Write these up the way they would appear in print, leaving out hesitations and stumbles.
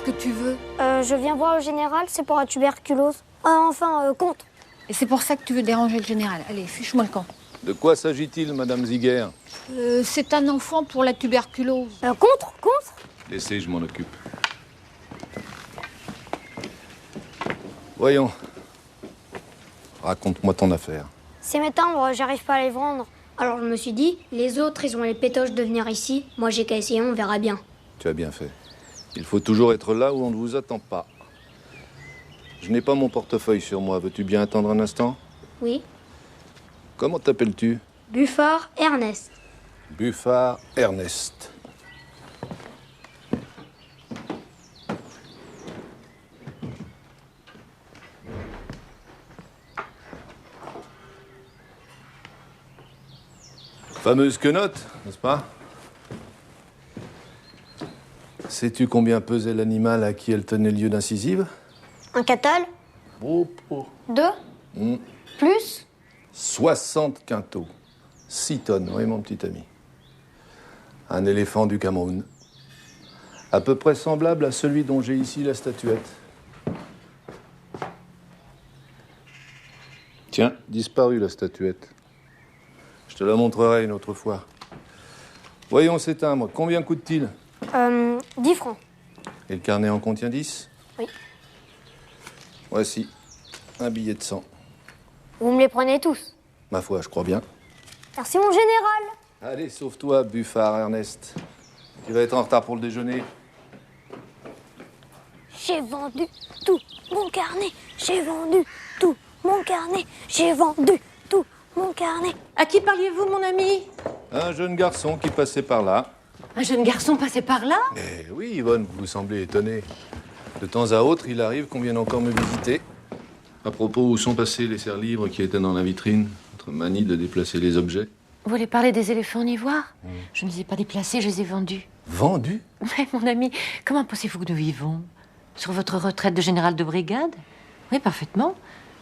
Qu'est-ce que tu veux? Je viens voir le général, c'est pour la tuberculose. Contre. Et c'est pour ça que tu veux déranger le général. Allez, fiche-moi le camp. De quoi s'agit-il, Madame Ziguer? C'est un enfant pour la tuberculose. Contre. Laissez, je m'en occupe. Voyons. Raconte-moi ton affaire. C'est mes timbres, j'arrive pas à les vendre. Alors je me suis dit, les autres, ils ont les pétoches de venir ici. Moi, j'ai qu'à essayer, on verra bien. Tu as bien fait. Il faut toujours être là où on ne vous attend pas. Je n'ai pas mon portefeuille sur moi. Veux-tu bien attendre un instant? Oui. Comment t'appelles-tu? Buffard Ernest. Buffard Ernest. Fameuse quenotte, n'est-ce pas? Sais-tu combien pesait l'animal à qui elle tenait lieu d'incisive? Un catal? Oh. 2? Plus? 60 quintaux. 6 tonnes, oui, mon petit ami. Un éléphant du Cameroun. À peu près semblable à celui dont j'ai ici la statuette. Tiens, disparue la statuette. Je te la montrerai une autre fois. Voyons ces timbres. Combien coûte-t-il? 10 francs. Et le carnet en contient 10? Oui. Voici un billet de 100. Vous me les prenez tous? Ma foi, je crois bien. Merci, mon général. Allez, sauve-toi, Buffard Ernest. Tu vas être en retard pour le déjeuner. J'ai vendu tout mon carnet. J'ai vendu tout mon carnet. J'ai vendu tout mon carnet. À qui parliez-vous, mon ami? Un jeune garçon qui passait par là. Un jeune garçon passé par là? Eh oui, Yvonne, vous semblez étonnée. De temps à autre, il arrive qu'on vienne encore me visiter. À propos, où sont passés les serre-livres qui étaient dans la vitrine? Votre manie de déplacer les objets. Vous voulez parler des éléphants en ivoire? Je ne les ai pas déplacés, je les ai vendus. Vendus? Mais mon ami, comment pensez-vous que nous vivons? Sur votre retraite de général de brigade? Oui, parfaitement.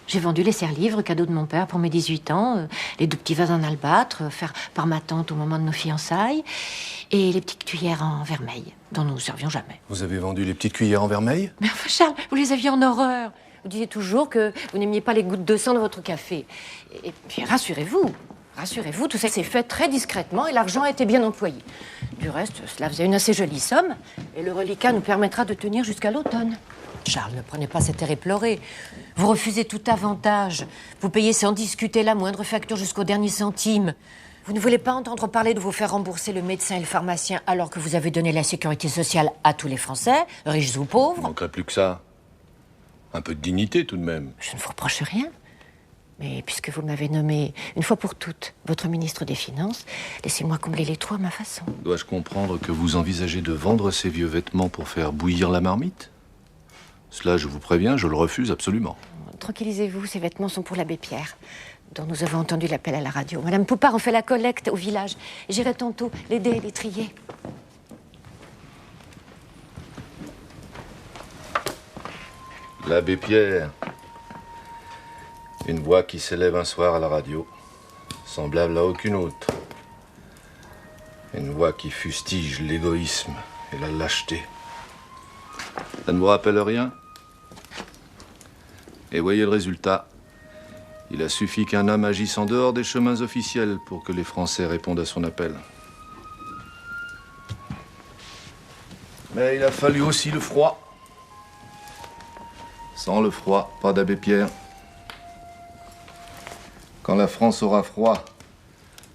J'ai vendu les serre-livres, cadeau de mon père pour mes 18 ans, les 2 petits vases en albâtre, offerts par ma tante au moment de nos fiançailles, et les petites cuillères en vermeil, dont nous ne servions jamais. Vous avez vendu les petites cuillères en vermeil? Mais enfin, Charles, vous les aviez en horreur. Vous disiez toujours que vous n'aimiez pas les gouttes de sang dans votre café. Et puis, rassurez-vous, tout ça s'est fait très discrètement et l'argent a été bien employé. Du reste, cela faisait une assez jolie somme, et le reliquat nous permettra de tenir jusqu'à l'automne. Charles, ne prenez pas cet air éploré. Vous refusez tout avantage. Vous payez sans discuter la moindre facture jusqu'au dernier centime. Vous ne voulez pas entendre parler de vous faire rembourser le médecin et le pharmacien alors que vous avez donné la sécurité sociale à tous les Français, riches ou Il pauvres. manquerait plus que ça. Un peu de dignité, tout de même. Je ne vous reproche rien. Mais puisque vous m'avez nommé, une fois pour toutes, votre ministre des Finances, laissez-moi combler les trous à ma façon. Dois-je comprendre que vous envisagez de vendre ces vieux vêtements pour faire bouillir la marmite? Cela, je vous préviens, je le refuse absolument. Tranquillisez-vous, ces vêtements sont pour l'abbé Pierre, dont nous avons entendu l'appel à la radio. Madame Poupard en fait la collecte au village. J'irai tantôt l'aider et les trier. L'abbé Pierre. Une voix qui s'élève un soir à la radio, semblable à aucune autre. Une voix qui fustige l'égoïsme et la lâcheté. Ça ne vous rappelle rien? Et voyez le résultat. Il a suffi qu'un homme agisse en dehors des chemins officiels pour que les Français répondent à son appel. Mais il a fallu aussi le froid. Sans le froid, pas d'abbé Pierre. Quand la France aura froid,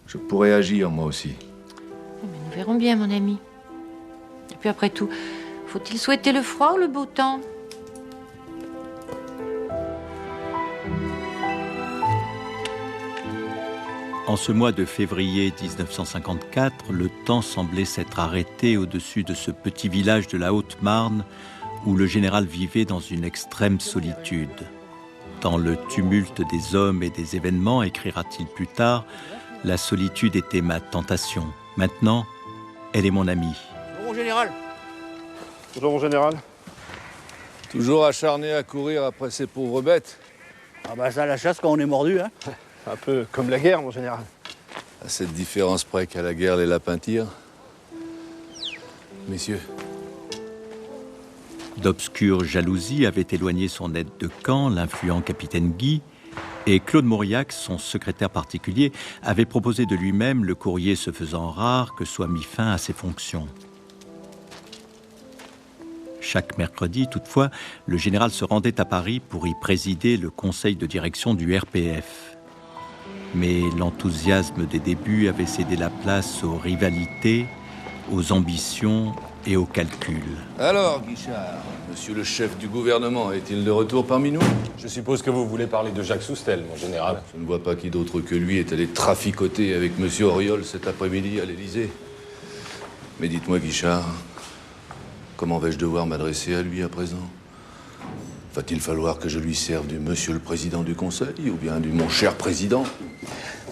je pourrai agir moi aussi. Mais nous verrons bien, mon ami. Et puis après tout, faut-il souhaiter le froid ou le beau temps? En ce mois de février 1954, le temps semblait s'être arrêté au-dessus de ce petit village de la Haute-Marne où le général vivait dans une extrême solitude. Dans le tumulte des hommes et des événements, écrira-t-il plus tard, la solitude était ma tentation. Maintenant, elle est mon amie. Bonjour mon général. Bonjour mon général. Toujours acharné à courir après ces pauvres bêtes. Ah bah ça, la chasse quand on est mordu, hein. Un peu comme la guerre, mon général. À cette différence près qu'à la guerre, les lapins tirent. Messieurs, D'obscures jalousies avaient éloigné son aide de camp, l'influent capitaine Guy, et Claude Mauriac, son secrétaire particulier, avait proposé de lui-même, le courrier se faisant rare, que soit mis fin à ses fonctions. Chaque mercredi, toutefois, le général se rendait à Paris pour y présider le conseil de direction du RPF. Mais l'enthousiasme des débuts avait cédé la place aux rivalités, aux ambitions et aux calculs. Alors, Guichard, monsieur le chef du gouvernement, est-il de retour parmi nous? Je suppose que vous voulez parler de Jacques Soustelle, mon général. Je ne vois pas qui d'autre que lui est allé traficoter avec monsieur Auriol cet après-midi à l'Élysée. Mais dites-moi, Guichard, comment vais-je devoir m'adresser à lui à présent? Va-t-il falloir que je lui serve du monsieur le président du Conseil ou bien du mon cher président?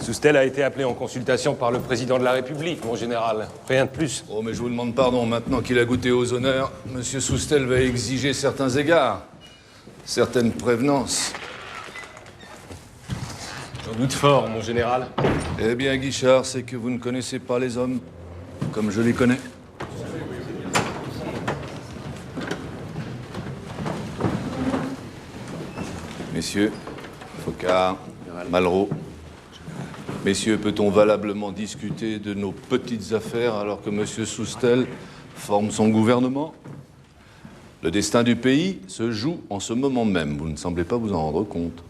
Soustelle a été appelé en consultation par le président de la République, mon général. Rien de plus. Oh, mais je vous demande pardon. Maintenant qu'il a goûté aux honneurs, monsieur Soustelle va exiger certains égards, certaines prévenances. J'en doute fort, mon général. Eh bien, Guichard, c'est que vous ne connaissez pas les hommes comme je les connais. Messieurs, Focard, Malraux, messieurs, peut-on valablement discuter de nos petites affaires alors que monsieur Soustelle forme son gouvernement? Le destin du pays se joue en ce moment même. Vous ne semblez pas vous en rendre compte.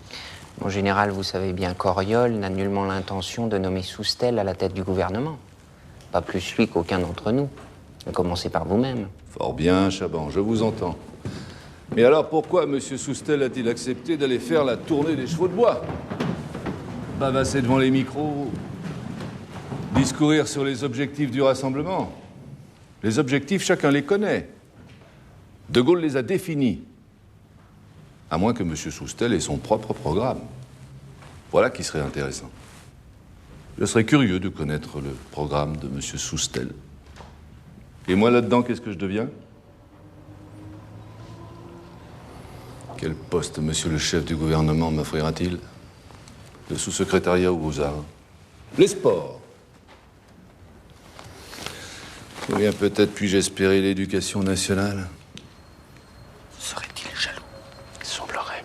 Mon général, vous savez bien qu'Auriol n'a nullement l'intention de nommer Soustelle à la tête du gouvernement. Pas plus lui qu'aucun d'entre nous. Commencez par vous-même. Fort bien, Chaban, je vous entends. Mais alors pourquoi M. Soustelle a-t-il accepté d'aller faire la tournée des chevaux de bois? Bavasser devant les micros, discourir sur les objectifs du rassemblement. Les objectifs, chacun les connaît. De Gaulle les a définis. À moins que M. Soustelle ait son propre programme. Voilà qui serait intéressant. Je serais curieux de connaître le programme de M. Soustelle. Et moi, là-dedans, qu'est-ce que je deviens? Quel poste, monsieur le chef du gouvernement, m'offrira-t-il? Le sous-secrétariat aux Arts? Les sports? Ou bien peut-être puis-je espérer l'éducation nationale? Serait-il jaloux? Il semblerait.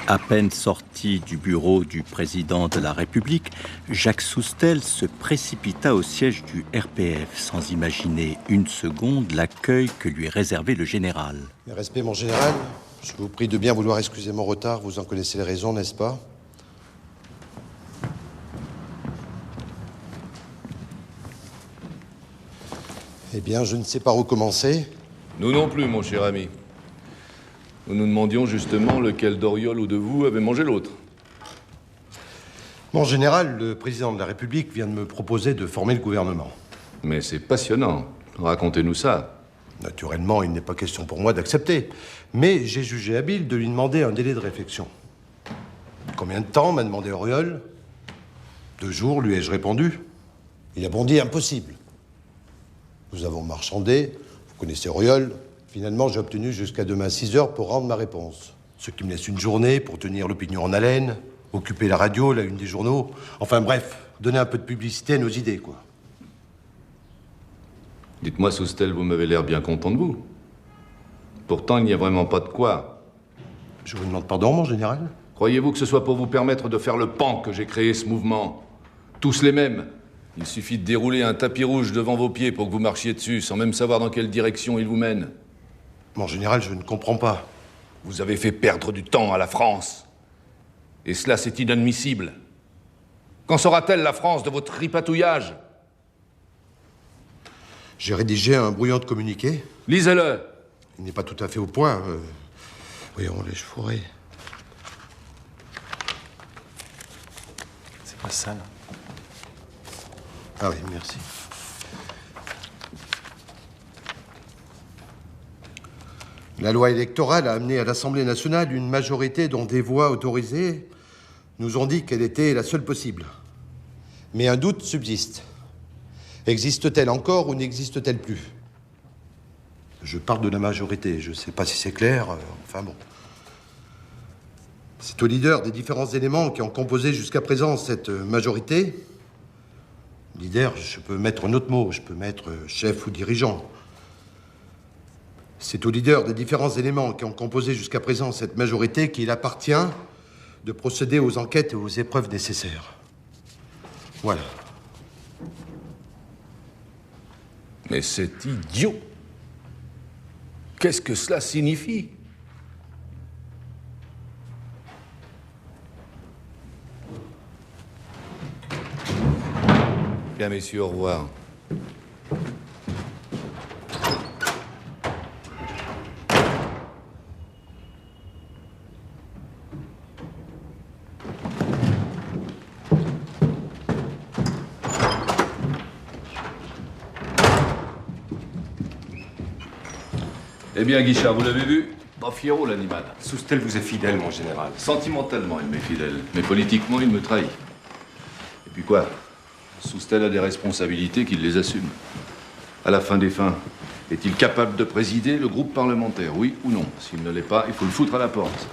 À peine sorti du bureau du président de la République, Jacques Soustelle se précipita au siège du RPF sans imaginer une seconde l'accueil que lui réservait le général. Mes respects, mon général. Je vous prie de bien vouloir excuser mon retard. Vous en connaissez les raisons, n'est-ce pas? Eh bien, je ne sais par où commencer. Nous non plus, mon cher ami. Nous nous demandions justement lequel d'Auriol ou de vous avait mangé l'autre. Mon général, le président de la République vient de me proposer de former le gouvernement. Mais c'est passionnant. Racontez-nous ça. Naturellement, il n'est pas question pour moi d'accepter. Mais j'ai jugé habile de lui demander un délai de réflexion. Combien de temps m'a demandé Auriol? 2 jours, lui ai-je répondu. Il a bondi impossible. Nous avons marchandé, vous connaissez Auriol. Finalement, j'ai obtenu jusqu'à demain 6 heures pour rendre ma réponse. Ce qui me laisse une journée pour tenir l'opinion en haleine, occuper la radio, la une des journaux. Enfin bref, donner un peu de publicité à nos idées, quoi. Dites-moi, Soustelle, vous m'avez l'air bien content de vous. Pourtant, il n'y a vraiment pas de quoi. Je vous demande pardon, mon général. Croyez-vous que ce soit pour vous permettre de faire le pan que j'ai créé ce mouvement? Tous les mêmes. Il suffit de dérouler un tapis rouge devant vos pieds pour que vous marchiez dessus, sans même savoir dans quelle direction il vous mène. Mon général, je ne comprends pas. Vous avez fait perdre du temps à la France. Et cela, c'est inadmissible. Qu'en saura-t-elle, la France, de votre ripatouillage? J'ai rédigé un brouillon de communiqué. Lisez-le. Il n'est pas tout à fait au point. Voyons, les fourrés. C'est pas ça, là. Ah oui, merci. La loi électorale a amené à l'Assemblée nationale une majorité dont des voix autorisées nous ont dit qu'elle était la seule possible. Mais un doute subsiste. Existe-t-elle encore ou n'existe-t-elle plus? Je parle de la majorité, je ne sais pas si c'est clair, enfin bon. C'est au leader des différents éléments qui ont composé jusqu'à présent cette majorité. Leader, je peux mettre un autre mot, je peux mettre chef ou dirigeant. C'est aux leaders des différents éléments qui ont composé jusqu'à présent cette majorité qu'il appartient de procéder aux enquêtes et aux épreuves nécessaires. Voilà. Mais c'est idiot. Qu'est-ce que cela signifie? Bien, messieurs, au revoir. Eh bien, Guichard, vous l'avez vu? Pas fiero, l'animal. Soustelle vous est fidèle, mon général. Sentimentalement, il m'est fidèle. Mais politiquement, il me trahit. Et puis quoi? Soustelle a des responsabilités qu'il les assume. À la fin des fins, est-il capable de présider le groupe parlementaire, oui ou non? S'il ne l'est pas, il faut le foutre à la porte.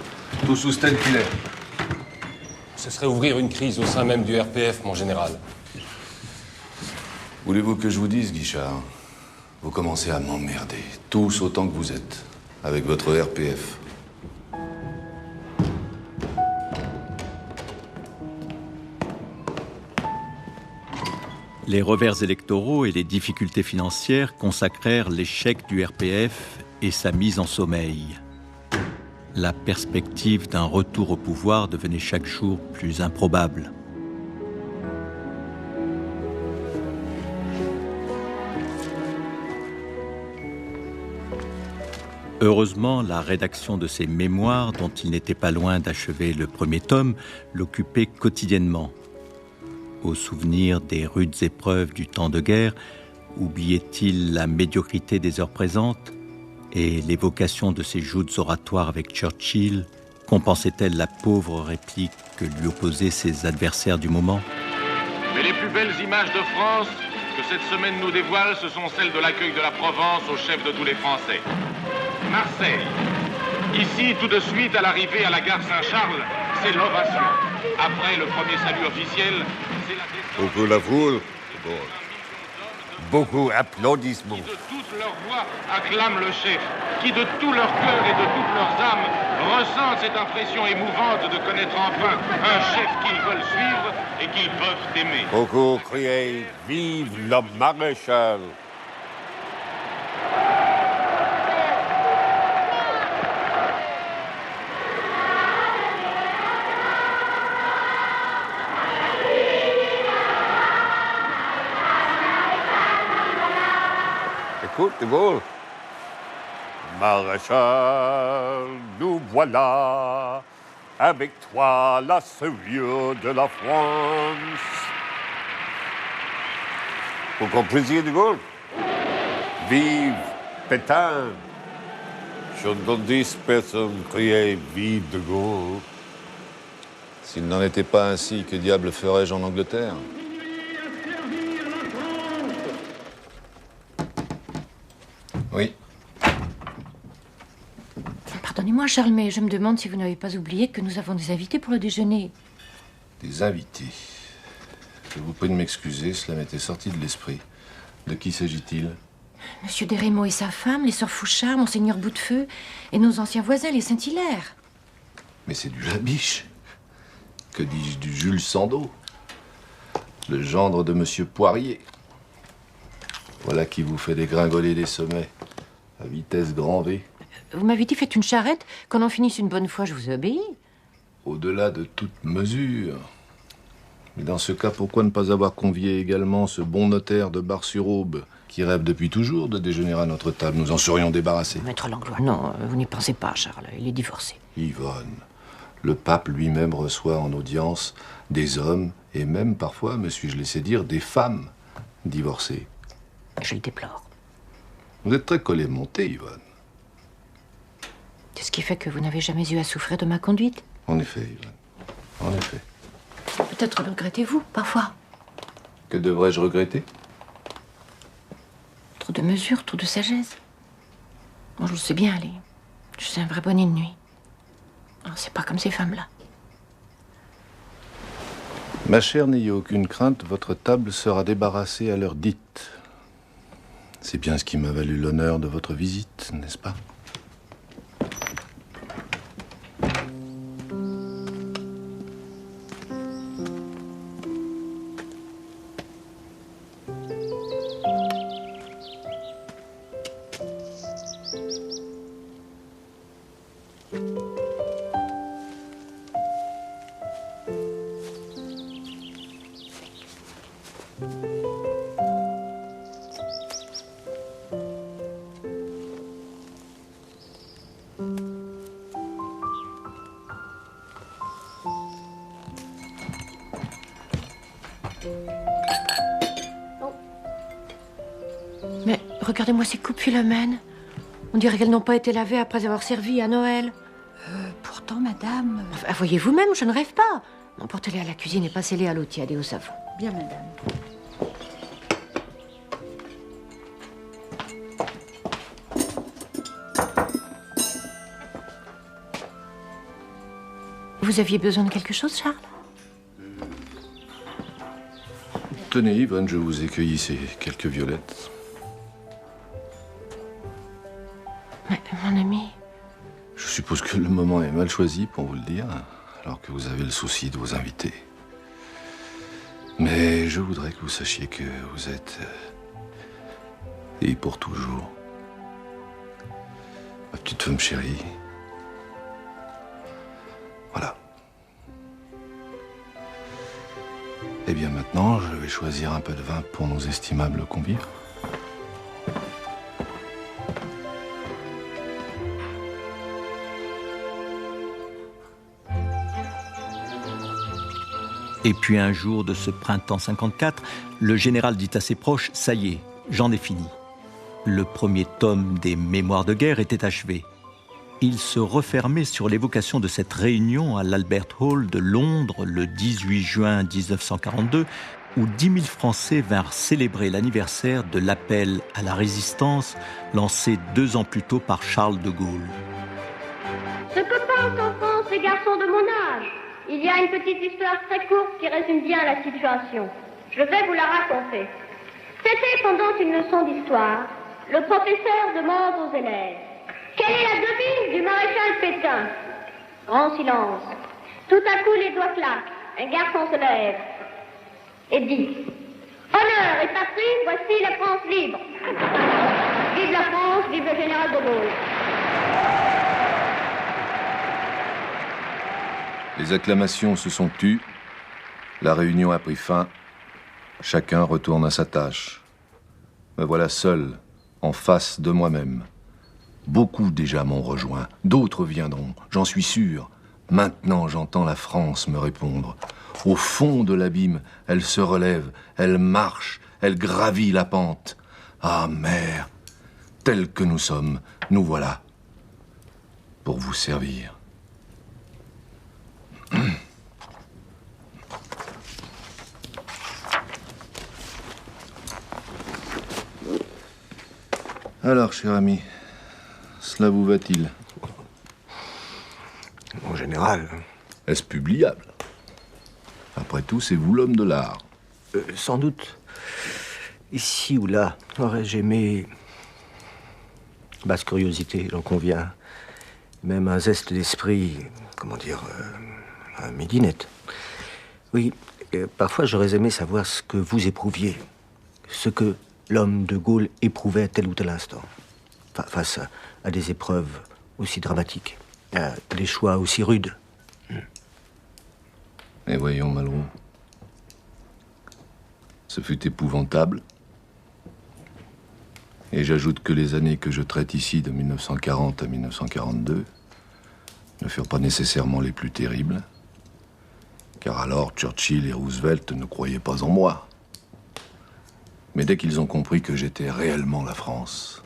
Tout Soustelle qu'il est. Ce serait ouvrir une crise au sein même du RPF, mon général. Voulez-vous que je vous dise, Guichard? Vous commencez à m'emmerder, tous autant que vous êtes, avec votre RPF. Les revers électoraux et les difficultés financières consacrèrent l'échec du RPF et sa mise en sommeil. La perspective d'un retour au pouvoir devenait chaque jour plus improbable. Heureusement, la rédaction de ses mémoires, dont il n'était pas loin d'achever le premier tome, l'occupait quotidiennement. Au souvenir des rudes épreuves du temps de guerre, oubliait-il la médiocrité des heures présentes et l'évocation de ses joutes oratoires avec Churchill compensait-elle la pauvre réplique que lui opposaient ses adversaires du moment? Mais les plus belles images de France que cette semaine nous dévoile, ce sont celles de l'accueil de la Provence au chef de tous les Français. Marseille. Ici, tout de suite, à l'arrivée à la gare Saint-Charles, c'est l'ovation. Après le premier salut officiel, c'est la descente... Beaucoup la foule. Beaucoup applaudissements. Qui de toute leur voix acclament le chef, qui de tout leur cœur et de toutes leurs âmes ressentent cette impression émouvante de connaître enfin un chef qu'ils veulent suivre et qu'ils peuvent aimer. Beaucoup criaient « Vive le maréchal !» Écoute, De Gaulle. Maréchal, nous voilà, avec toi la sauveur de la France. Pour qu'on plaisir, De Gaulle. Vive Pétain. J'entendis personne crier vive De Gaulle. S'il n'en était pas ainsi, que diable ferais-je en Angleterre? Oui. Pardonnez-moi, Charles, mais je me demande si vous n'avez pas oublié que nous avons des invités pour le déjeuner. Des invités. Je vous prie de m'excuser, cela m'était sorti de l'esprit. De qui s'agit-il? Monsieur Desrémaux et sa femme, les sœurs Fouchard, Monseigneur Boutefeu et nos anciens voisins, les Saint-Hilaire. Mais c'est du Labiche. Que dis-je, du Jules Sandeau. Le gendre de Monsieur Poirier. Voilà qui vous fait dégringoler des sommets à vitesse grand V. Vous m'avez dit, faites une charrette, qu'on en finisse une bonne fois, je vous ai obéi. Au-delà de toute mesure. Mais dans ce cas, pourquoi ne pas avoir convié également ce bon notaire de Bar-sur-Aube qui rêve depuis toujours de déjeuner à notre table? Nous en serions débarrassés. Maître Langlois, non, vous n'y pensez pas, Charles, il est divorcé. Yvonne, le pape lui-même reçoit en audience des hommes et même parfois, me suis-je laissé dire, des femmes divorcées. Je le déplore. Vous êtes très collé-monté, Yvonne. C'est ce qui fait que vous n'avez jamais eu à souffrir de ma conduite. En effet, Yvonne. En effet. Peut-être le regrettez-vous, parfois. Que devrais-je regretter? Trop de mesure, trop de sagesse. Bon, je le sais bien, allez. Je suis un vrai bonnet de nuit. Oh, c'est pas comme ces femmes-là. Ma chère, n'ayez aucune crainte, votre table sera débarrassée à l'heure dite. C'est bien ce qui m'a valu l'honneur de votre visite, n'est-ce pas? Mais regardez-moi ces coupes, Philomène. On dirait qu'elles n'ont pas été lavées après avoir servi à Noël. Pourtant, madame... Enfin, voyez vous-même, je ne rêve pas. Emportez-les à la cuisine et passez-les à l'eau tiède et au savon. Bien, madame. Vous aviez besoin de quelque chose, Charles? Tenez, Yvonne, je vous ai cueilli ces quelques violettes. Mais, mon ami... Je suppose que le moment est mal choisi pour vous le dire, alors que vous avez le souci de vos invités. Mais je voudrais que vous sachiez que vous êtes... et pour toujours... ma petite femme chérie. Voilà. Eh bien maintenant, je vais choisir un peu de vin pour nos estimables convives. Et puis un jour de ce printemps 54, le général dit à ses proches « Ça y est, j'en ai fini ». Le premier tome des Mémoires de guerre était achevé. Il se refermait sur l'évocation de cette réunion à l'Albert Hall de Londres le 18 juin 1942, où 10 000 Français vinrent célébrer l'anniversaire de l'appel à la résistance lancé 2 ans plus tôt par Charles de Gaulle. Ce que pensent en France les garçons de mon âge, il y a une petite histoire très courte qui résume bien la situation. Je vais vous la raconter. C'était pendant une leçon d'histoire. Le professeur demande aux élèves: quelle est la devise du maréchal Pétain? Grand silence. Tout à coup, les doigts claquent. Un garçon se lève et dit: honneur et patrie, voici la France libre. Vive la France, vive le général de Gaulle. Les acclamations se sont tues, la réunion a pris fin, chacun retourne à sa tâche. Me voilà seul, en face de moi-même. Beaucoup déjà m'ont rejoint, d'autres viendront, j'en suis sûr. Maintenant j'entends la France me répondre. Au fond de l'abîme, elle se relève, elle marche, elle gravit la pente. Ah, mère, tels que nous sommes, nous voilà, pour vous servir. Alors, cher ami, cela vous va-t-il? En général. Est-ce publiable? Après tout, c'est vous l'homme de l'art. Sans doute. Ici ou là, aurais-je aimé... basse curiosité, j'en conviens. Même un zeste d'esprit, comment dire, un midinette. Oui, parfois j'aurais aimé savoir ce que vous éprouviez. Ce que l'homme de Gaulle éprouvait à tel ou tel instant. Face à des épreuves aussi dramatiques, à des choix aussi rudes. Et voyons, Malraux. Ce fut épouvantable. Et j'ajoute que les années que je traite ici, de 1940 à 1942, ne furent pas nécessairement les plus terribles. Car alors, Churchill et Roosevelt ne croyaient pas en moi. Mais dès qu'ils ont compris que j'étais réellement la France,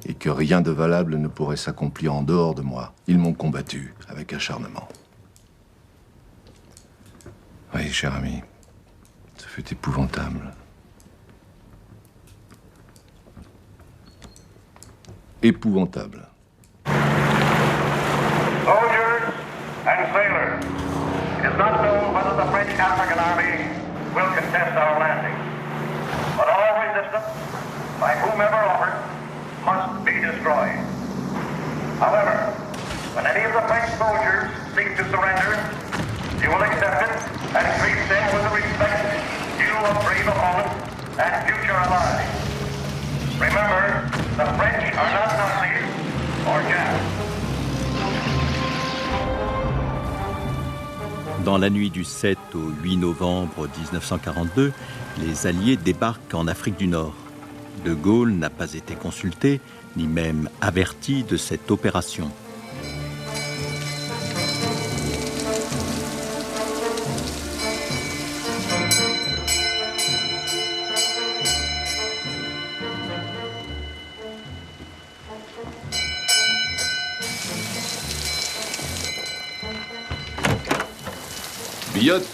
et que rien de valable ne pourrait s'accomplir en dehors de moi, ils m'ont combattu avec acharnement. Oui, cher ami, ce fut épouvantable. Épouvantable. Soldiers and sailors, it is not known whether the French African army will contest our landing. But all resistance by whomever offered, must be destroyed. However, when any of the French soldiers seek to surrender, you will accept it and treat them with the respect due a brave opponent and future allies. Remember, the French are not Nazis or Japs. Dans la nuit du 7 au 8 novembre 1942, les Alliés débarquent en Afrique du Nord. De Gaulle n'a pas été consulté, ni même averti de cette opération. Billotte,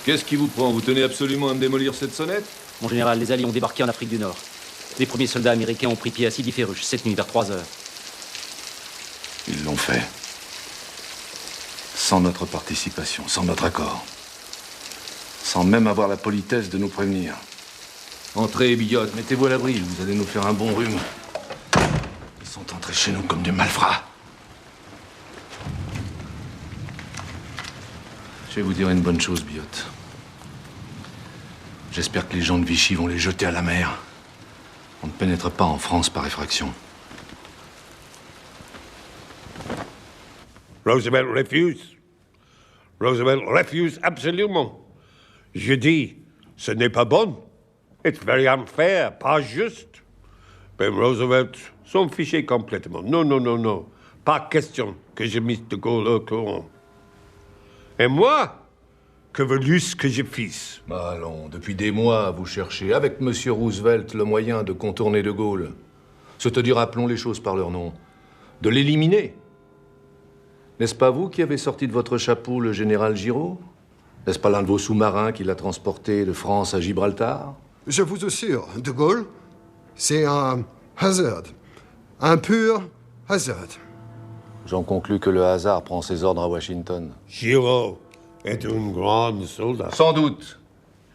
qu'est-ce qui vous prend? Vous tenez absolument à me démolir cette sonnette? Mon général, les Alliés ont débarqué en Afrique du Nord. Les premiers soldats américains ont pris pied à Sidi Ferruche cette nuit vers 3 heures. Ils l'ont fait. Sans notre participation, sans notre accord. Sans même avoir la politesse de nous prévenir. Entrez, Billotte, mettez-vous à l'abri, vous allez nous faire un bon rhume. Ils sont entrés chez nous comme des malfrats. Je vais vous dire une bonne chose, Billotte. J'espère que les gens de Vichy vont les jeter à la mer. On ne pénètre pas en France par effraction. Roosevelt refuse. Roosevelt refuse absolument. Je dis, ce n'est pas bon. It's very unfair, pas juste. Mais Roosevelt s'en fichait complètement. Non, non, non, non. Pas question que je mette de Gaulle au courant. Et moi, que veux-tu que je fisse? Allons, depuis des mois, vous cherchez, avec M. Roosevelt, le moyen de contourner de Gaulle. C'est-à-dire, appelons les choses par leur nom. De l'éliminer. N'est-ce pas vous qui avez sorti de votre chapeau le général Giraud? N'est-ce pas l'un de vos sous-marins qui l'a transporté de France à Gibraltar? Je vous assure, de Gaulle, c'est un hasard. Un pur hasard. J'en conclus que le hasard prend ses ordres à Washington. Giraud est un grand soldat. Sans doute.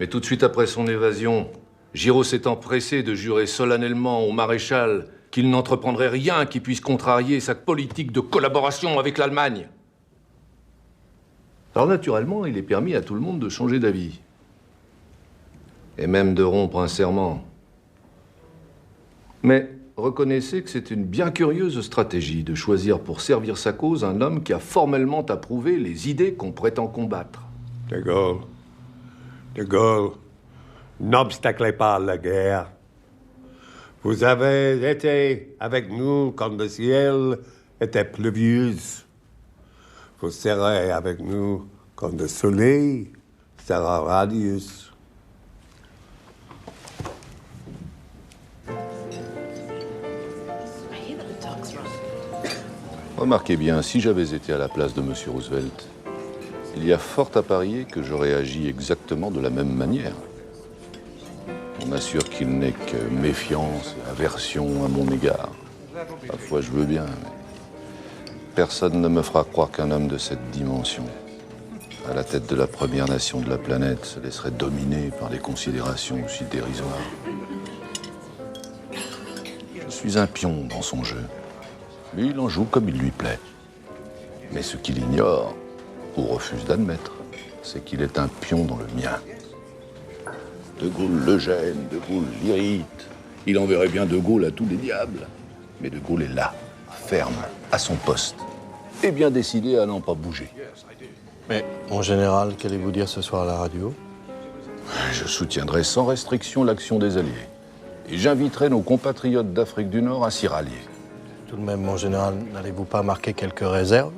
Mais tout de suite après son évasion, Giraud s'est empressé de jurer solennellement au maréchal qu'il n'entreprendrait rien qui puisse contrarier sa politique de collaboration avec l'Allemagne. Alors naturellement, il est permis à tout le monde de changer d'avis. Et même de rompre un serment. Mais reconnaissez que c'est une bien curieuse stratégie de choisir pour servir sa cause un homme qui a formellement approuvé les idées qu'on prétend combattre. De Gaulle, n'obstaclez pas la guerre. Vous avez été avec nous quand le ciel était pluvieux. Vous serez avec nous quand le soleil sera radieux. Remarquez bien, si j'avais été à la place de M. Roosevelt, il y a fort à parier que j'aurais agi exactement de la même manière. On m'assure qu'il n'est que méfiance et aversion à mon égard. Parfois, je veux bien, mais personne ne me fera croire qu'un homme de cette dimension, à la tête de la première nation de la planète, se laisserait dominer par des considérations aussi dérisoires. Je suis un pion dans son jeu. Lui, il en joue comme il lui plaît. Mais ce qu'il ignore, ou refuse d'admettre, c'est qu'il est un pion dans le mien. De Gaulle le gêne, De Gaulle l'irrite. Il enverrait bien De Gaulle à tous les diables. Mais De Gaulle est là, ferme, à son poste, et bien décidé à n'en pas bouger. Mais, mon général, qu'allez-vous dire ce soir à la radio? Je soutiendrai sans restriction l'action des Alliés. Et j'inviterai nos compatriotes d'Afrique du Nord à s'y rallier. Tout de même, mon général, n'allez-vous pas marquer quelques réserves?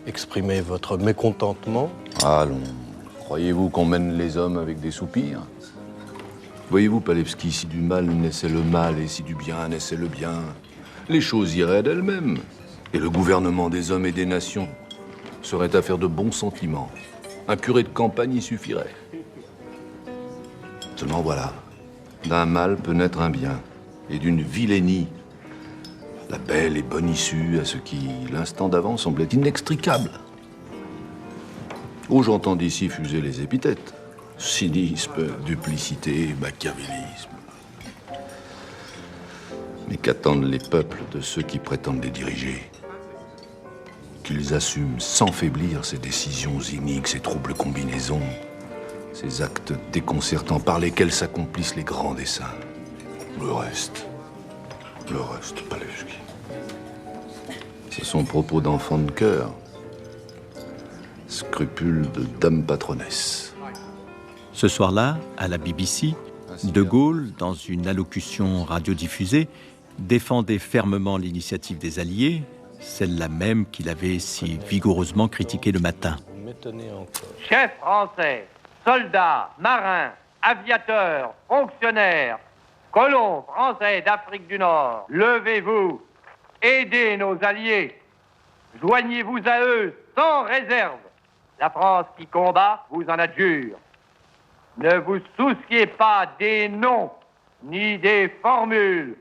Exprimer votre mécontentement? Allons, croyez-vous qu'on mène les hommes avec des soupirs? Voyez-vous, Palevski, si du mal naissait le mal et si du bien naissait le bien, les choses iraient d'elles-mêmes. Et le gouvernement des hommes et des nations serait affaire de bons sentiments. Un curé de campagne y suffirait. Seulement voilà, d'un mal peut naître un bien, et d'une vilainie la belle et bonne issue à ce qui, l'instant d'avant, semblait inextricable. Oh, j'entends d'ici fuser les épithètes. Cynisme, duplicité, machiavélisme. Mais qu'attendent les peuples de ceux qui prétendent les diriger? Qu'ils assument sans faiblir ces décisions iniques, ces troubles combinaisons, ces actes déconcertants par lesquels s'accomplissent les grands desseins. Le reste, Palevski. C'est son propos d'enfant de cœur. Scrupule de dame patronesse. Ce soir-là, à la BBC, De Gaulle, dans une allocution radiodiffusée, défendait fermement l'initiative des Alliés, celle-là même qu'il avait si vigoureusement critiquée le matin. Chefs français, soldats, marins, aviateurs, fonctionnaires, colons français d'Afrique du Nord, levez-vous, aidez nos alliés, joignez-vous à eux sans réserve. La France qui combat vous en adjure. Ne vous souciez pas des noms ni des formules.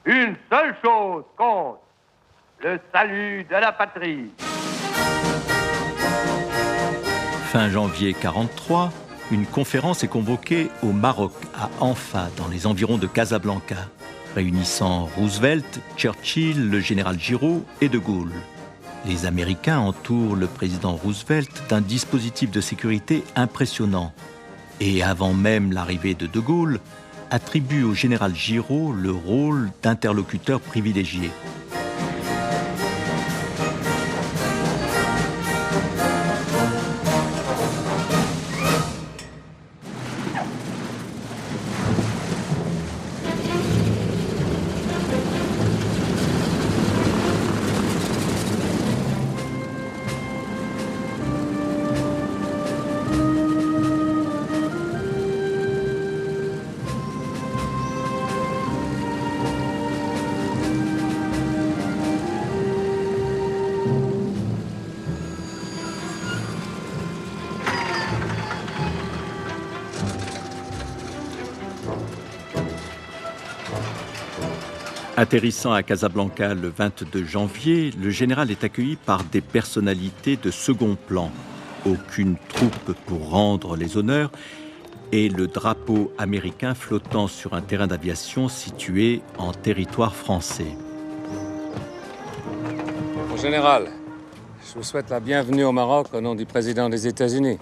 Une seule chose compte, le salut de la patrie. Fin janvier 1943, une conférence est convoquée au Maroc, à Anfa, dans les environs de Casablanca, réunissant Roosevelt, Churchill, le général Giraud et De Gaulle. Les Américains entourent le président Roosevelt d'un dispositif de sécurité impressionnant et, avant même l'arrivée de De Gaulle, attribuent au général Giraud le rôle d'interlocuteur privilégié. Atterrissant à Casablanca le 22 janvier, le général est accueilli par des personnalités de second plan. Aucune troupe pour rendre les honneurs et le drapeau américain flottant sur un terrain d'aviation situé en territoire français. Mon général, je vous souhaite la bienvenue au Maroc au nom du président des États-Unis.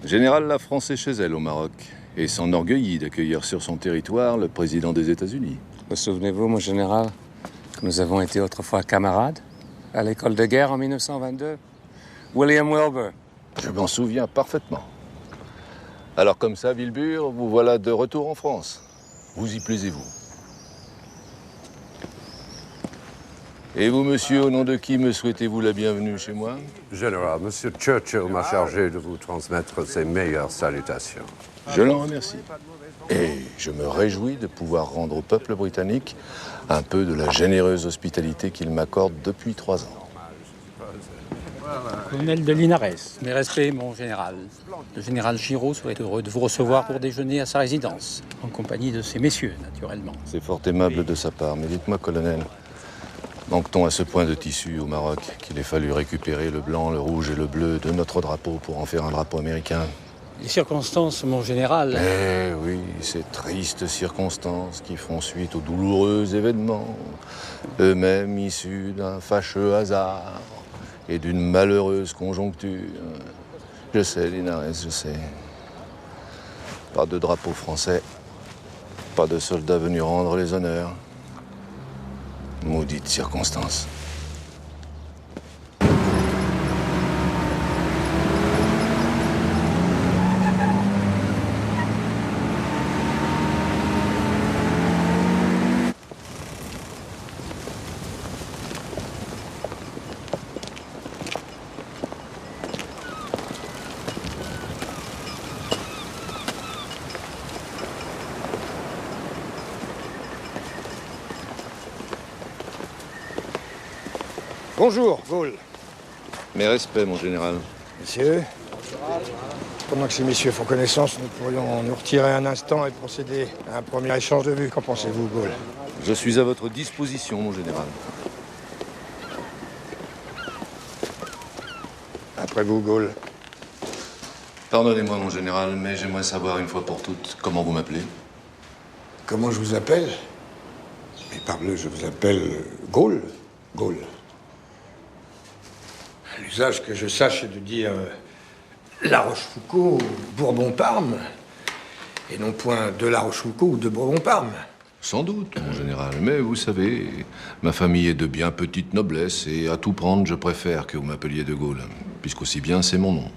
Général, la France est chez elle au Maroc et s'enorgueillit d'accueillir sur son territoire le président des États-Unis. Vous souvenez-vous, mon général, que nous avons été autrefois camarades à l'école de guerre en 1922? William Wilbur. Je m'en souviens parfaitement. Alors comme ça, Wilbur, vous voilà de retour en France. Vous y plaisez-vous? Et vous, monsieur, au nom de qui me souhaitez-vous la bienvenue chez moi? Général, Monsieur Churchill m'a chargé de vous transmettre ses meilleures salutations. Je l'en remercie. Et je me réjouis de pouvoir rendre au peuple britannique un peu de la généreuse hospitalité qu'il m'accorde depuis 3 ans. Colonel de Linares, mes respects, mon général. Le général Giraud serait heureux de vous recevoir pour déjeuner à sa résidence, en compagnie de ces messieurs, naturellement. C'est fort aimable de sa part, mais dites-moi, colonel, manque-t-on à ce point de tissu au Maroc qu'il ait fallu récupérer le blanc, le rouge et le bleu de notre drapeau pour en faire un drapeau américain? Les circonstances, mon général... Eh oui, ces tristes circonstances qui font suite aux douloureux événements, eux-mêmes issus d'un fâcheux hasard et d'une malheureuse conjoncture. Je sais, Linares, je sais. Pas de drapeau français, pas de soldats venus rendre les honneurs. Maudite circonstance. Bonjour, Gaulle. Mes respects, mon général. Messieurs, pendant que ces messieurs font connaissance, nous pourrions nous retirer un instant et procéder à un premier échange de vues. Qu'en pensez-vous, Gaulle? Je suis à votre disposition, mon général. Après vous, Gaulle. Pardonnez-moi, mon général, mais j'aimerais savoir une fois pour toutes comment vous m'appelez. Comment je vous appelle? Mais parbleu, je vous appelle Gaulle. Gaulle. L'usage que je sache est de dire La Rochefoucauld ou Bourbon-Parme, et non point de La Rochefoucauld ou de Bourbon-Parme. Sans doute, mon général, mais vous savez, ma famille est de bien petite noblesse, et à tout prendre, je préfère que vous m'appeliez de Gaulle, puisqu'aussi bien c'est mon nom.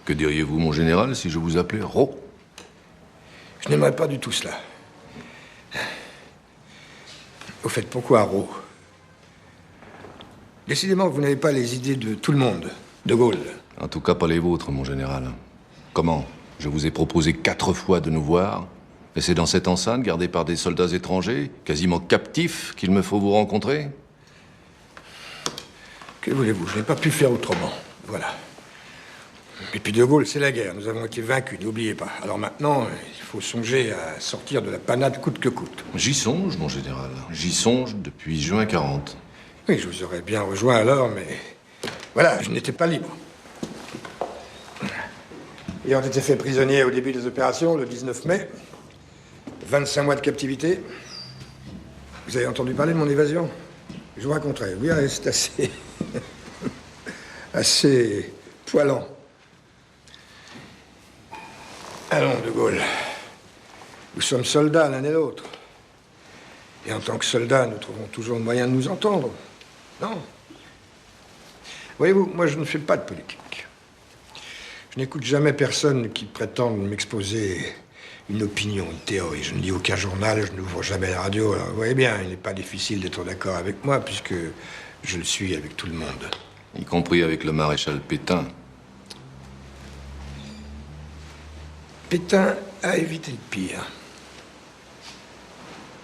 Que diriez-vous, mon général, si je vous appelais Ro? Je n'aimerais pas du tout cela. Au fait, pourquoi Ro? Décidément, vous n'avez pas les idées de tout le monde, de Gaulle. En tout cas, pas les vôtres, mon général. Comment? Je vous ai proposé 4 fois de nous voir, et c'est dans cette enceinte, gardée par des soldats étrangers, quasiment captifs, qu'il me faut vous rencontrer? Que voulez-vous? Je n'ai pas pu faire autrement. Voilà. Et puis de Gaulle, c'est la guerre. Nous avons été vaincus, n'oubliez pas. Alors maintenant, il faut songer à sortir de la panade coûte que coûte. J'y songe, mon général. J'y songe depuis juin 40. Oui, je vous aurais bien rejoint alors, mais... Voilà, je n'étais pas libre. Ayant été fait prisonnier au début des opérations, le 19 mai, 25 mois de captivité. Vous avez entendu parler de mon évasion? Je vous raconterai. Oui, c'est assez... assez poilant. Allons, de Gaulle. Nous sommes soldats l'un et l'autre. Et en tant que soldats, nous trouvons toujours le moyen de nous entendre. Non. Voyez-vous, moi, je ne fais pas de politique. Je n'écoute jamais personne qui prétende m'exposer une opinion, une théorie. Je ne lis aucun journal, je n'ouvre jamais la radio. Alors, vous voyez bien, il n'est pas difficile d'être d'accord avec moi, puisque je le suis avec tout le monde. Y compris avec le maréchal Pétain. Pétain a évité le pire.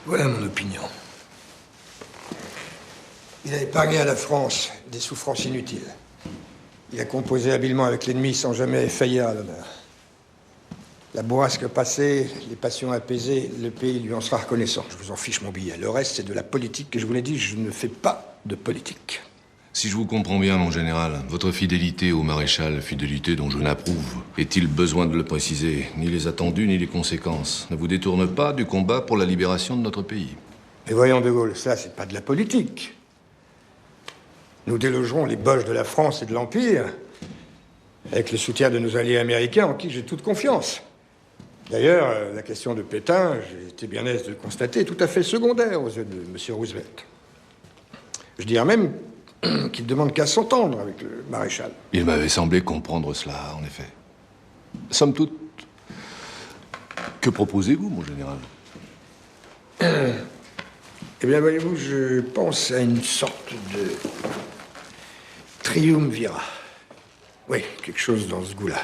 Voilà mon opinion. Il a épargné à la France des souffrances inutiles. Il a composé habilement avec l'ennemi sans jamais faillir à l'honneur. La bourrasque passée, les passions apaisées, le pays lui en sera reconnaissant. Je vous en fiche mon billet. Le reste, c'est de la politique que je vous l'ai dit, je ne fais pas de politique. Si je vous comprends bien, mon général, votre fidélité au maréchal, fidélité dont je n'approuve, est-il besoin de le préciser? Ni les attendus, ni les conséquences ne vous détournent pas du combat pour la libération de notre pays. Mais voyons, de Gaulle, ça, c'est pas de la politique. Nous délogerons les boches de la France et de l'Empire avec le soutien de nos alliés américains en qui j'ai toute confiance. D'ailleurs, la question de Pétain, j'ai été bien aise de le constater, tout à fait secondaire aux yeux de M. Roosevelt. Je dirais même qu'il demande qu'à s'entendre avec le maréchal. Il m'avait semblé comprendre cela, en effet. Somme toute, que proposez-vous, mon général? Eh bien, voyez-vous, je pense à une sorte de triumvirat. Oui, quelque chose dans ce goût-là.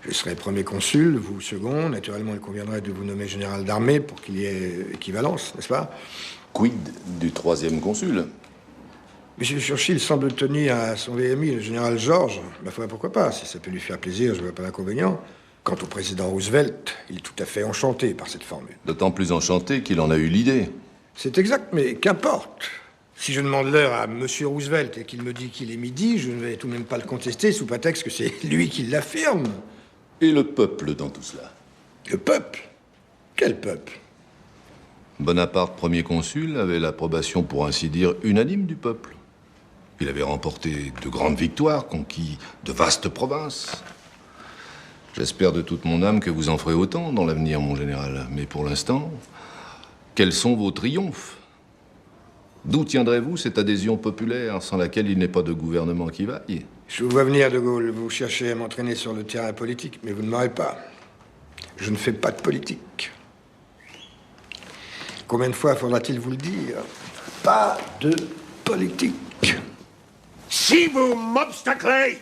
Je serai premier consul, vous second. Naturellement, il conviendrait de vous nommer général d'armée pour qu'il y ait équivalence, n'est-ce pas? Quid du 3e consul? M. Churchill semble tenir à son VMI, le général George. Ma foi, pourquoi pas? Si ça peut lui faire plaisir, je ne vois pas d'inconvénient. Quant au président Roosevelt, il est tout à fait enchanté par cette formule. D'autant plus enchanté qu'il en a eu l'idée. C'est exact, mais qu'importe. Si je demande l'heure à M. Roosevelt et qu'il me dit qu'il est midi, je ne vais tout de même pas le contester sous prétexte que c'est lui qui l'affirme. Et le peuple dans tout cela? Le peuple? Quel peuple? Bonaparte, premier consul, avait l'approbation, pour ainsi dire, unanime du peuple. Il avait remporté de grandes victoires, conquis de vastes provinces. J'espère de toute mon âme que vous en ferez autant dans l'avenir, mon général. Mais pour l'instant, quels sont vos triomphes? D'où tiendrez-vous cette adhésion populaire sans laquelle il n'est pas de gouvernement qui vaille? Je vous vois venir, de Gaulle. Vous cherchez à m'entraîner sur le terrain politique, mais vous ne m'aurez pas. Je ne fais pas de politique. Combien de fois faudra-t-il vous le dire? Pas de politique. Si vous m'obstaclez,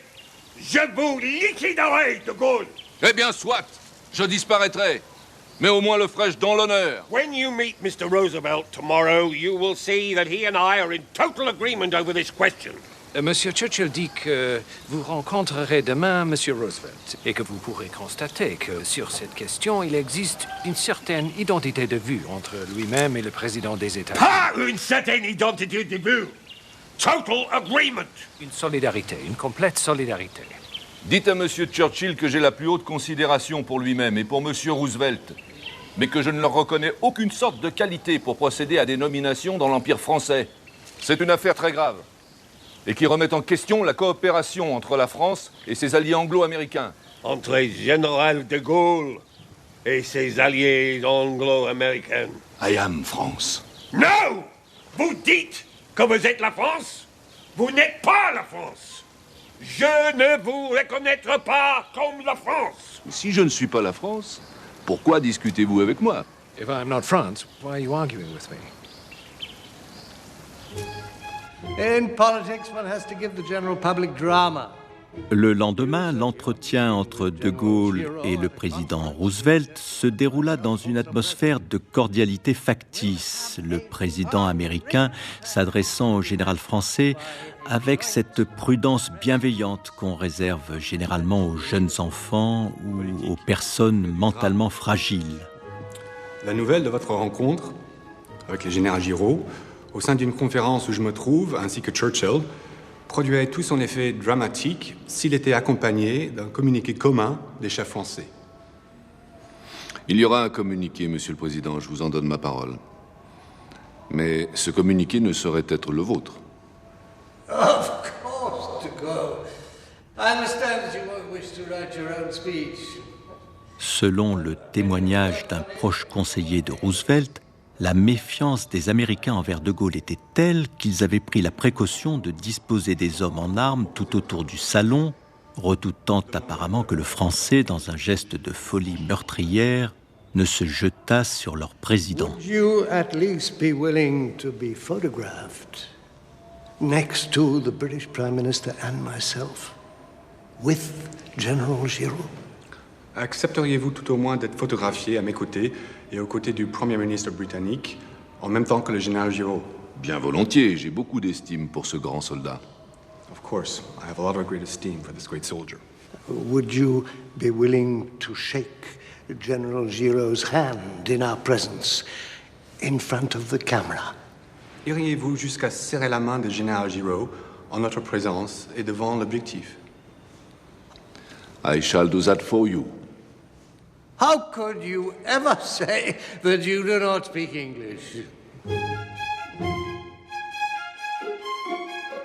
je vous liquiderai, de Gaulle. Eh bien, soit. Je disparaîtrai. Mais au moins le ferai-je dans l'honneur. When you meet Mr. Roosevelt tomorrow, you will see that he and I are in total agreement over this question. Monsieur Churchill dit que vous rencontrerez demain Monsieur Roosevelt et que vous pourrez constater que sur cette question, il existe une certaine identité de vue entre lui-même et le président des États-Unis. Pas une certaine identité de vue. Total agreement. Une solidarité, une complète solidarité. Dites à Monsieur Churchill que j'ai la plus haute considération pour lui-même et pour Monsieur Roosevelt. mais que je ne leur reconnais aucune sorte de qualité pour procéder à des nominations dans l'Empire français. C'est une affaire très grave, et qui remet en question la coopération entre la France et ses alliés anglo-américains. Entre le général de Gaulle et ses alliés anglo-américains. I am France. Non! Vous dites que vous êtes la France? Vous n'êtes pas la France! Je ne vous reconnaîtrai pas comme la France! Si je ne suis pas la France, pourquoi discutez-vous avec moi? If I'm not France, why are you arguing with me? In politics, one has to give the general public drama. Le lendemain, l'entretien entre De Gaulle et le président Roosevelt se déroula dans une atmosphère de cordialité factice, le président américain s'adressant au général français avec cette prudence bienveillante qu'on réserve généralement aux jeunes enfants ou aux personnes mentalement fragiles. La nouvelle de votre rencontre avec le général Giraud, au sein d'une conférence où je me trouve, ainsi que Churchill, produirait tout son effet dramatique s'il était accompagné d'un communiqué commun des chefs français. Il y aura un communiqué, Monsieur le Président, je vous en donne ma parole. Mais ce communiqué ne saurait être le vôtre. Of course, De Gaulle. I understand that you won't wish to write your own speech. Selon le témoignage d'un proche conseiller de Roosevelt, la méfiance des Américains envers De Gaulle était telle qu'ils avaient pris la précaution de disposer des hommes en armes tout autour du salon, redoutant apparemment que le Français, dans un geste de folie meurtrière, ne se jetât sur leur président. Would you at least be willing to be photographed next to the British Prime Minister and myself, with General Giraud? Accepteriez-vous tout au moins d'être photographié à mes côtés et aux côtés du Premier ministre britannique, en même temps que le général Giraud? Bien volontiers, j'ai beaucoup d'estime pour ce grand soldat. Of course, I have a lot of great esteem for this great soldier. Would you be willing to shake General Giraud's hand in our presence, in front of the camera? Iriez-vous jusqu'à serrer la main du général Giraud en notre présence et devant l'objectif? I shall do that for you. How could you ever say that you do not speak English?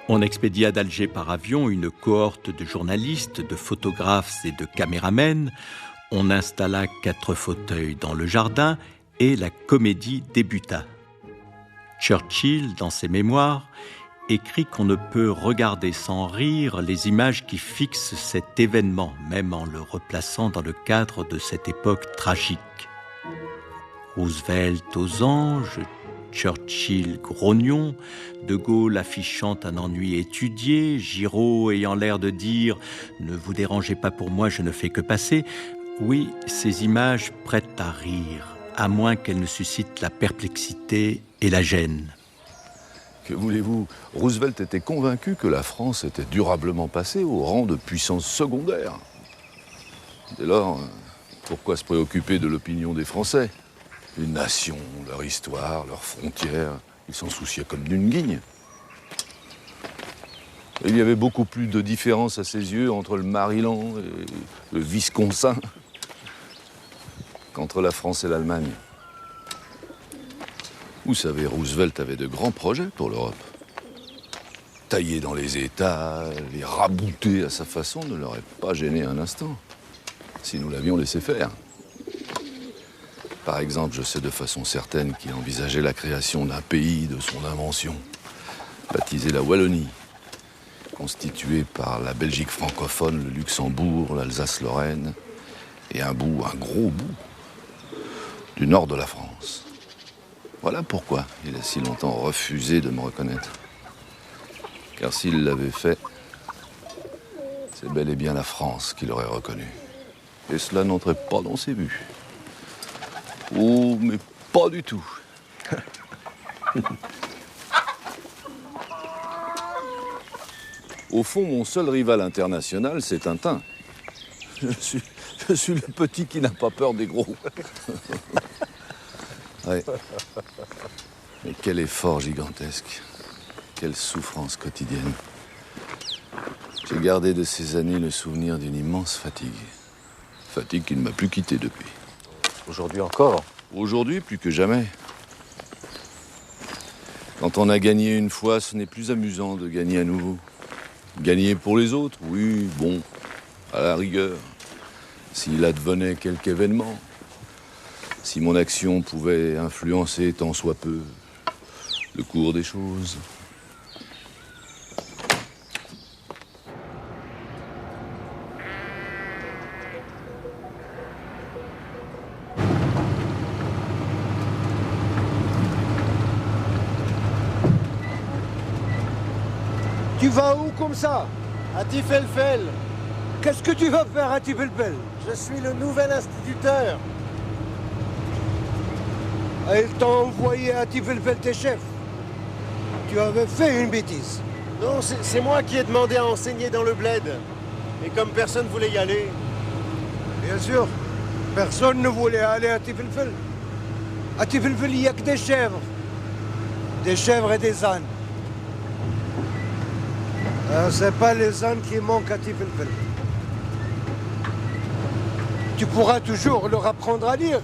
On expédia d'Alger par avion une cohorte de journalistes, de photographes et de caméramens. On installa 4 fauteuils dans le jardin et la comédie débuta. Churchill, dans ses mémoires, écrit qu'on ne peut regarder sans rire les images qui fixent cet événement, même en le replaçant dans le cadre de cette époque tragique. Roosevelt aux anges, Churchill grognon, De Gaulle affichant un ennui étudié, Giraud ayant l'air de dire « Ne vous dérangez pas pour moi, je ne fais que passer ». Oui, ces images prêtent à rire, à moins qu'elles ne suscitent la perplexité et la gêne. Que voulez-vous? Roosevelt était convaincu que la France était durablement passée au rang de puissance secondaire. Dès lors, pourquoi se préoccuper de l'opinion des Français? Les nations, leur histoire, leurs frontières, ils s'en souciaient comme d'une guigne. Il y avait beaucoup plus de différence à ses yeux entre le Maryland et le Wisconsin qu'entre la France et l'Allemagne. Vous savez, Roosevelt avait de grands projets pour l'Europe. Tailler dans les États, les rabouter à sa façon ne l'aurait pas gêné un instant, si nous l'avions laissé faire. Par exemple, je sais de façon certaine qu'il envisageait la création d'un pays de son invention, baptisé la Wallonie, constitué par la Belgique francophone, le Luxembourg, l'Alsace-Lorraine, et un gros bout, du nord de la France. Voilà pourquoi il a si longtemps refusé de me reconnaître. Car s'il l'avait fait, c'est bel et bien la France qu'il aurait reconnu. Et cela n'entrait pas dans ses buts. Oh, mais pas du tout. Au fond, mon seul rival international, c'est Tintin. Je suis le petit qui n'a pas peur des gros. Ouais. Mais quel effort gigantesque. Quelle souffrance quotidienne. J'ai gardé de ces années le souvenir d'une immense fatigue. Fatigue qui ne m'a plus quitté depuis. Aujourd'hui encore, Aujourd'hui, plus que jamais. Quand on a gagné une fois, ce n'est plus amusant de gagner à nouveau. Gagner pour les autres, oui, bon, à la rigueur. S'il advenait quelque événement, si mon action pouvait influencer tant soit peu le cours des choses. Tu vas où comme ça? À Tifelfel. Qu'est-ce que tu vas faire à Tifelfel? Je suis le nouvel instituteur. Et ils t'ont envoyé à Tifelfel tes chefs. Tu avais fait une bêtise. Non, c'est moi qui ai demandé à enseigner dans le bled. Et comme personne voulait y aller... Bien sûr, personne ne voulait aller à Tifelfel. À Tifelfel, il n'y a que des chèvres. Des chèvres et des ânes. C'est pas les ânes qui manquent à Tifelfel. Tu pourras toujours leur apprendre à lire.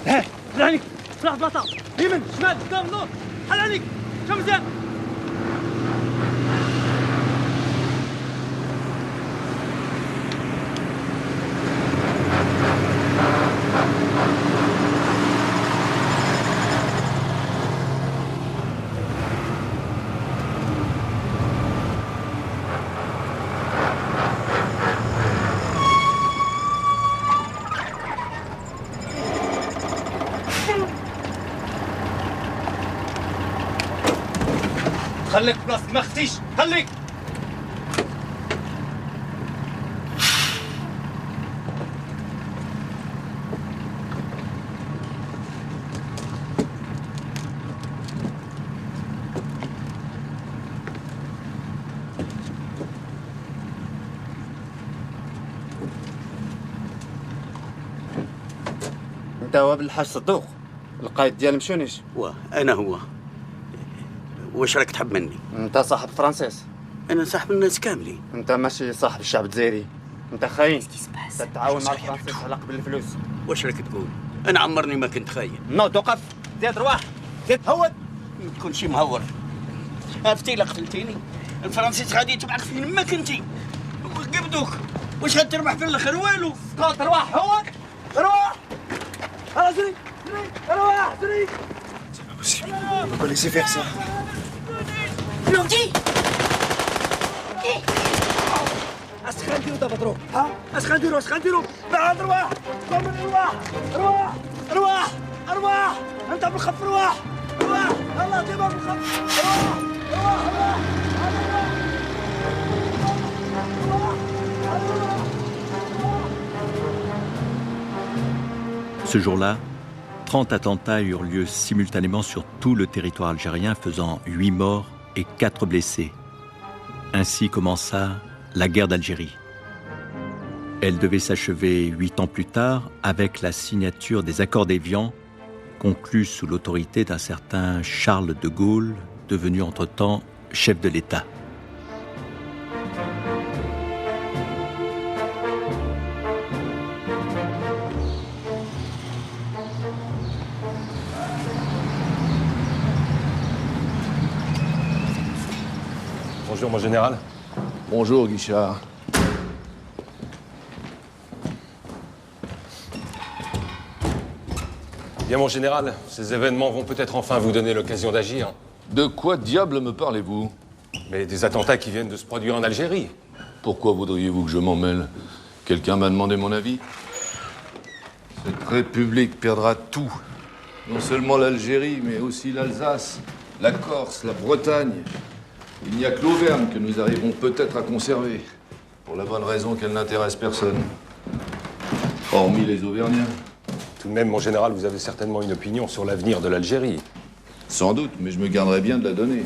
حل عليك طلع بلاطه يمين شمال قدام النور حل عليك شو مزيان خليك بلاصتك ما خفتيش خليك انت هو بالحاج صدوق القائد ديال مشونيش. انا هو. واش راك تحب مني؟ انت صاحب فرانسيس. انا صاحب الناس كاملين. انت ماشي صاحب الشعب الجزائري. انت خاين. تتعاون مع الفرنسيس على قبل الفلوس. واش راك تقول؟ انا عمرني ما كنت خاين. نو توقف. زيد رواح. زيد هود. ما تكونش مهور. عرفتي لا قتلتيني. الفرنسيس غادي يتبعك فين ما كنتي. قبدوك. واش غتربح في الاخر والو. سكوت رواح هود. رواح. زري رواح زري. C'est pas possible. On peut pas laisser faire ça. Blondie. اش غنديرو دابا دروك؟ اش غنديرو؟ بعد رواح. كمل رواح. انت بالخف رواح. الله ديما بالخف. رواح. Ce jour-là, 30 attentats eurent lieu simultanément sur tout le territoire algérien, faisant 8 morts et 4 blessés. Ainsi commença la guerre d'Algérie. Elle devait s'achever 8 ans plus tard avec la signature des accords d'Évian, conclus sous l'autorité d'un certain Charles de Gaulle, devenu entre-temps chef de l'État. Bonjour, mon général. Bonjour, Guichard. Bien, mon général, ces événements vont peut-être enfin vous donner l'occasion d'agir. De quoi diable me parlez-vous? Mais des attentats qui viennent de se produire en Algérie. Pourquoi voudriez-vous que je m'en mêle? Quelqu'un m'a demandé mon avis? Cette république perdra tout. Non seulement l'Algérie, mais aussi l'Alsace, la Corse, la Bretagne. Il n'y a que l'Auvergne que nous arrivons peut-être à conserver, pour la bonne raison qu'elle n'intéresse personne, hormis les Auvergnats. Tout de même, mon général, vous avez certainement une opinion sur l'avenir de l'Algérie. Sans doute, mais je me garderais bien de la donner.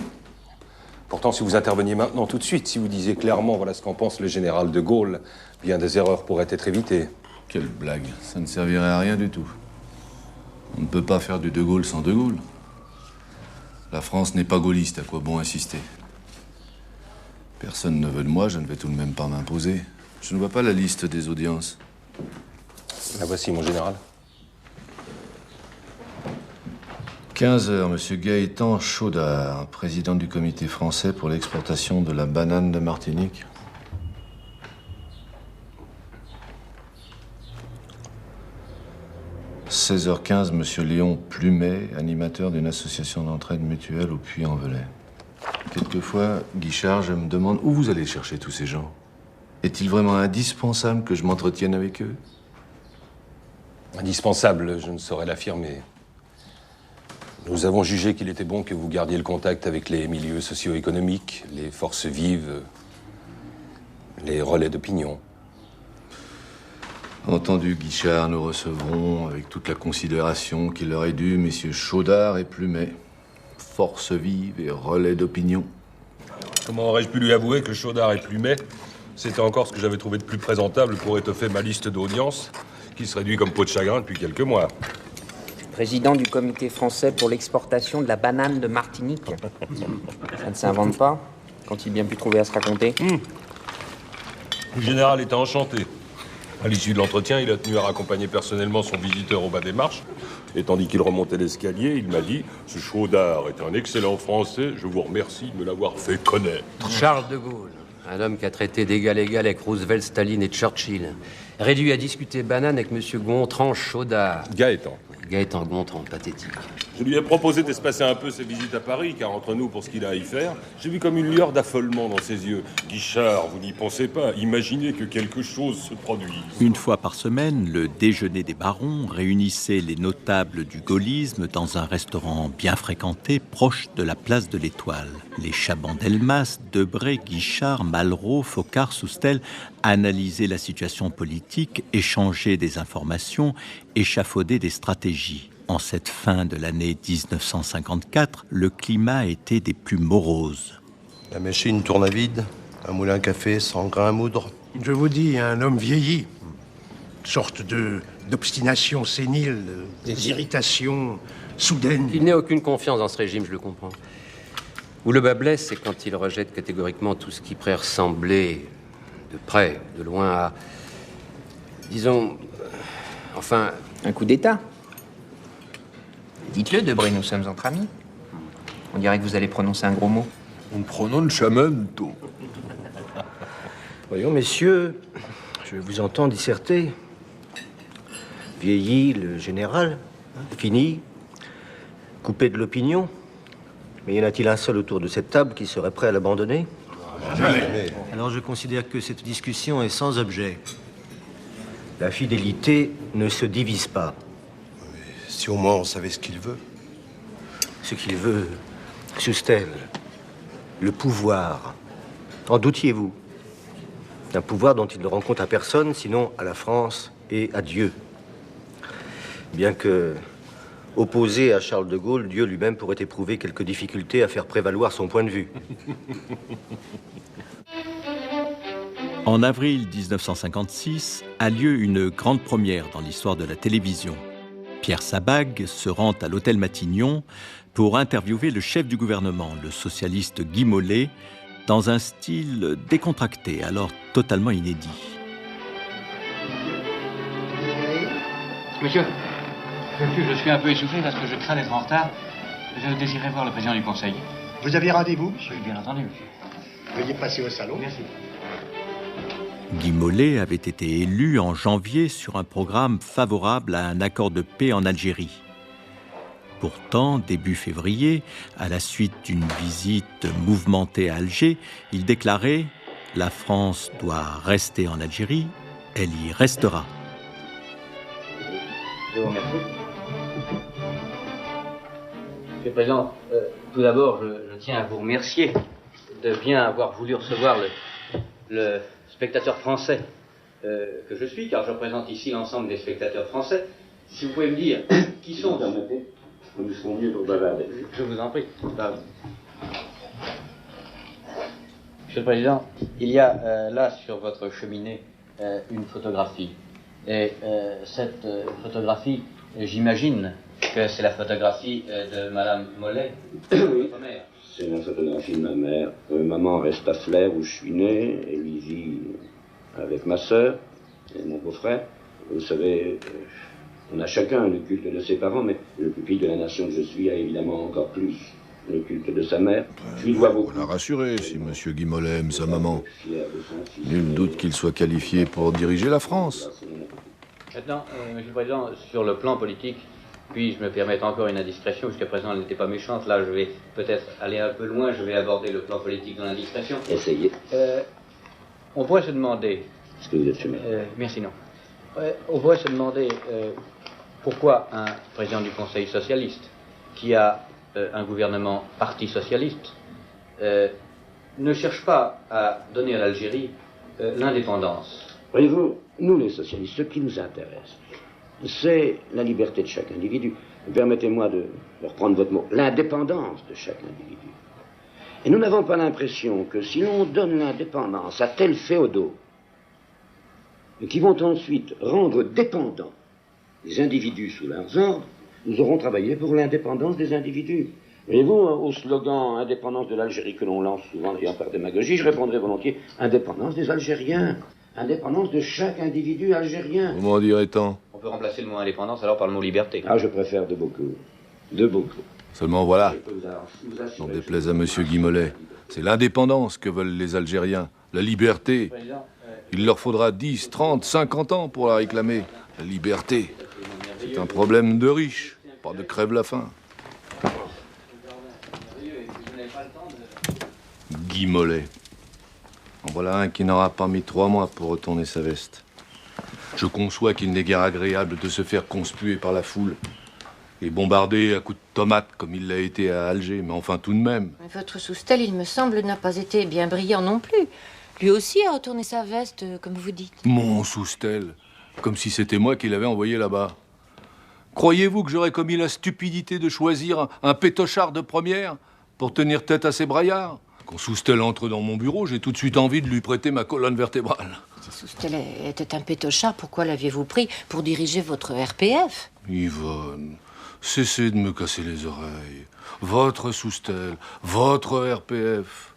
Pourtant, si vous interveniez maintenant tout de suite, si vous disiez clairement voilà ce qu'en pense le général de Gaulle, bien des erreurs pourraient être évitées. Quelle blague. Ça ne servirait à rien du tout. On ne peut pas faire du De Gaulle sans De Gaulle. La France n'est pas gaulliste, à quoi bon insister? Personne ne veut de moi, je ne vais tout de même pas m'imposer. Je ne vois pas la liste des audiences. La voici, mon général. 15 heures, Monsieur Gaëtan Chaudard, président du comité français pour l'exportation de la banane de Martinique. « 16h15, Monsieur Léon Plumet, animateur d'une association d'entraide mutuelle au Puy-en-Velay. » Quelquefois, Guichard, je me demande où vous allez chercher tous ces gens. Est-il vraiment indispensable que je m'entretienne avec eux? Indispensable, je ne saurais l'affirmer. Nous avons jugé qu'il était bon que vous gardiez le contact avec les milieux socio-économiques, les forces vives, les relais d'opinion. Entendu, Guichard, nous recevrons avec toute la considération qu'il leur est due messieurs Chaudard et Plumet. Force vive et relais d'opinion. Comment aurais-je pu lui avouer que Chaudard et Plumet, c'était encore ce que j'avais trouvé de plus présentable pour étoffer ma liste d'audience, qui se réduit comme peau de chagrin depuis quelques mois. Président du comité français pour l'exportation de la banane de Martinique. Ça ne s'invente pas. Quand il bien pu trouver à se raconter. Le général était enchanté. À l'issue de l'entretien, il a tenu à raccompagner personnellement son visiteur au bas des marches. Et tandis qu'il remontait l'escalier, il m'a dit « Ce Chaudard est un excellent Français, je vous remercie de me l'avoir fait connaître. » Charles de Gaulle, un homme qui a traité d'égal à égal avec Roosevelt, Staline et Churchill. Réduit à discuter banane avec M. Gontran Chaudard. Gaëtan. Gaëtan Gontran, pathétique. Je lui ai proposé d'espacer un peu ses visites à Paris, car entre nous, pour ce qu'il a à y faire, j'ai vu comme une lueur d'affolement dans ses yeux. Guichard, vous n'y pensez pas. Imaginez que quelque chose se produise. Une fois par semaine, le déjeuner des barons réunissait les notables du gaullisme dans un restaurant bien fréquenté, proche de la place de l'Étoile. Les Chaban-Delmas, Debré, Guichard, Malraux, Focard, Soustelle analysaient la situation politique, échangeaient des informations, échafaudaient des stratégies. En cette fin de l'année 1954, le climat était des plus moroses. La machine tourne à vide, un moulin à café sans grain à moudre. Je vous dis, un homme vieilli, sorte d'obstination sénile, des irritations soudaines. Il n'a aucune confiance dans ce régime, je le comprends. Où le bas blesse, c'est quand il rejette catégoriquement tout ce qui pourrait ressembler, de près, de loin, à... disons... enfin... un coup d'État. Dites-le, Debré, nous sommes entre amis. On dirait que vous allez prononcer un gros mot. On prononcemento. Voyons, messieurs, je vous entends disserter. Vieilli, le général, fini, coupé de l'opinion. Mais y en a-t-il un seul autour de cette table qui serait prêt à l'abandonner? Jamais. Alors je considère que cette discussion est sans objet. La fidélité ne se divise pas. Si au moins on savait ce qu'il veut. Ce qu'il veut, Soustelle, le pouvoir. En doutiez-vous? Un pouvoir dont il ne rend compte à personne, sinon à la France et à Dieu. Bien que, opposé à Charles de Gaulle, Dieu lui-même pourrait éprouver quelques difficultés à faire prévaloir son point de vue. En avril 1956 a lieu une grande première dans l'histoire de la télévision. Pierre Sabag se rend à l'hôtel Matignon pour interviewer le chef du gouvernement, le socialiste Guy Mollet, dans un style décontracté, alors totalement inédit. Monsieur, je suis un peu essoufflé parce que je crains d'être en retard. Je désirais voir le président du Conseil. Vous aviez rendez-vous, monsieur? Bien entendu, monsieur. Veuillez passer au salon. Merci. Guy Mollet avait été élu en janvier sur un programme favorable à un accord de paix en Algérie. Pourtant, début février, à la suite d'une visite mouvementée à Alger, il déclarait « La France doit rester en Algérie, elle y restera ». Je vous remercie. Monsieur le Président, tout d'abord, je tiens à vous remercier de bien avoir voulu recevoir le spectateur français que je suis, car je représente ici l'ensemble des spectateurs français. Si vous pouvez me dire qui sont... Nous serons mieux pour bavarder. Je vous en prie. Monsieur le Président, il y a là sur votre cheminée une photographie. Et cette photographie, j'imagine que c'est la photographie de Madame Mollet, votre mère. C'est la photographie de ma mère. Maman reste à Flers, où je suis né, et lui vit avec ma sœur et mon beau-frère. Vous savez, on a chacun le culte de ses parents, mais le pupille de la nation que je suis a évidemment encore plus le culte de sa mère. Je lui dois beaucoup. On l'a rassuré, si M. Guy Mollet aime sa maman. Nul doute qu'il soit qualifié pour diriger la France. Maintenant, Monsieur le Président, sur le plan politique, puis-je me permettre encore une indiscrétion? Jusqu'à présent, elle n'était pas méchante. Là, je vais peut-être aller un peu loin. Je vais aborder le plan politique dans l'indiscrétion. Essayez. On pourrait se demander... Est-ce que vous êtes fumé? Merci, non. On pourrait se demander pourquoi un président du Conseil socialiste, qui a un gouvernement parti socialiste, ne cherche pas à donner à l'Algérie l'indépendance. Voyez-vous, nous les socialistes, ce qui nous intéresse, c'est la liberté de chaque individu. Permettez-moi de reprendre votre mot, l'indépendance de chaque individu. Et nous n'avons pas l'impression que si l'on donne l'indépendance à tels féodaux, qui vont ensuite rendre dépendants les individus sous leurs ordres, nous aurons travaillé pour l'indépendance des individus. Voyez-vous, au slogan « indépendance de l'Algérie » que l'on lance souvent d'ailleurs par démagogie, je répondrai volontiers « indépendance des Algériens ». Indépendance de chaque individu algérien. Comment dirait-on? On peut remplacer le mot indépendance alors par le mot liberté. Ah, je préfère de beaucoup. De beaucoup. Seulement voilà, n'en déplaise à M. Guy Mollet, c'est l'indépendance que veulent les Algériens, la liberté. Il leur faudra 10, 30, 50 ans pour la réclamer. La liberté, c'est un problème de riches, pas de crève-la-faim. Guy Mollet. En voilà un qui n'aura pas mis 3 mois pour retourner sa veste. Je conçois qu'il n'est guère agréable de se faire conspuer par la foule et bombarder à coups de tomates comme il l'a été à Alger, mais enfin tout de même. Votre Soustelle, il me semble, n'a pas été bien brillant non plus. Lui aussi a retourné sa veste, comme vous dites. Mon Soustelle, comme si c'était moi qui l'avais envoyé là-bas. Croyez-vous que j'aurais commis la stupidité de choisir un pétochard de première pour tenir tête à ces braillards? Quand Soustelle entre dans mon bureau, j'ai tout de suite envie de lui prêter ma colonne vertébrale. Si Soustelle était un pétochard, pourquoi l'aviez-vous pris pour diriger votre RPF? Yvonne, cessez de me casser les oreilles. Votre Soustelle, votre RPF.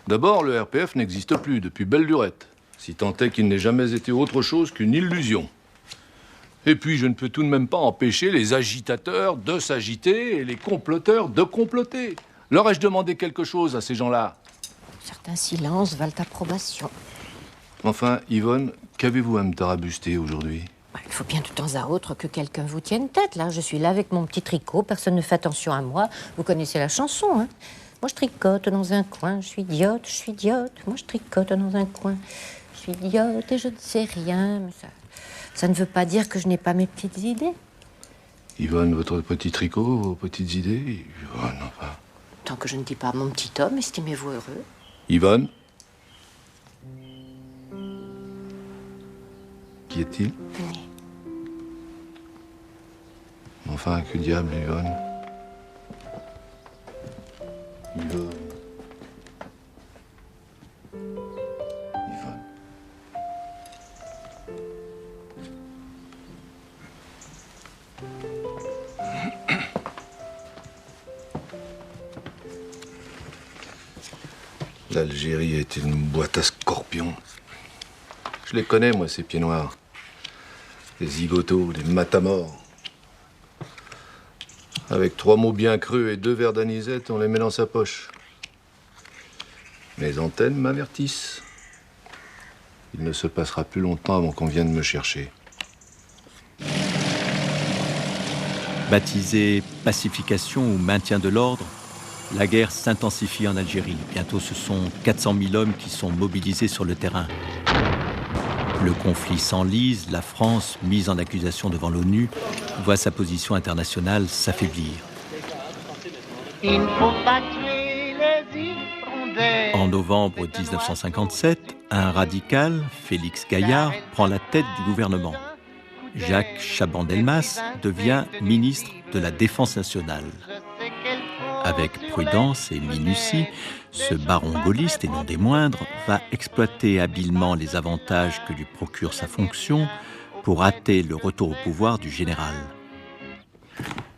D'abord, le RPF n'existe plus depuis belle lurette, si tant est qu'il n'ait jamais été autre chose qu'une illusion. Et puis, je ne peux tout de même pas empêcher les agitateurs de s'agiter et les comploteurs de comploter. Leur ai-je demandé quelque chose à ces gens-là? Certains silences valent approbation. Enfin, Yvonne, qu'avez-vous à me tarabuster aujourd'hui? Il faut bien de temps à autre que quelqu'un vous tienne tête. Là, je suis là avec mon petit tricot, personne ne fait attention à moi. Vous connaissez la chanson, hein? Moi, je tricote dans un coin, je suis idiote, je suis idiote. Moi, je tricote dans un coin, je suis idiote et je ne sais rien. Mais ça ne veut pas dire que je n'ai pas mes petites idées. Yvonne, votre petit tricot, vos petites idées? Yvonne, enfin... Tant que je ne dis pas mon petit homme, estimez-vous heureux? Yvonne? Qui est-il? Venez. Enfin, que diable, Yvonne? Yvonne. Yvonne. L'Algérie est une boîte à scorpions. Je les connais, moi, ces pieds noirs. Des zigotos, des matamors. Avec 3 mots bien creux et 2 verres d'anisette, on les met dans sa poche. Mes antennes m'avertissent. Il ne se passera plus longtemps avant qu'on vienne me chercher. Baptisée pacification ou maintien de l'ordre, la guerre s'intensifie en Algérie. Bientôt, ce sont 400 000 hommes qui sont mobilisés sur le terrain. Le conflit s'enlise, la France, mise en accusation devant l'ONU, voit sa position internationale s'affaiblir. Il ne faut pas tuer les hirondelles. En novembre 1957, un radical, Félix Gaillard, prend la tête du gouvernement. Jacques Chaban-Delmas devient ministre de la Défense nationale. Avec prudence et minutie, ce baron gaulliste, et non des moindres, va exploiter habilement les avantages que lui procure sa fonction pour hâter le retour au pouvoir du général.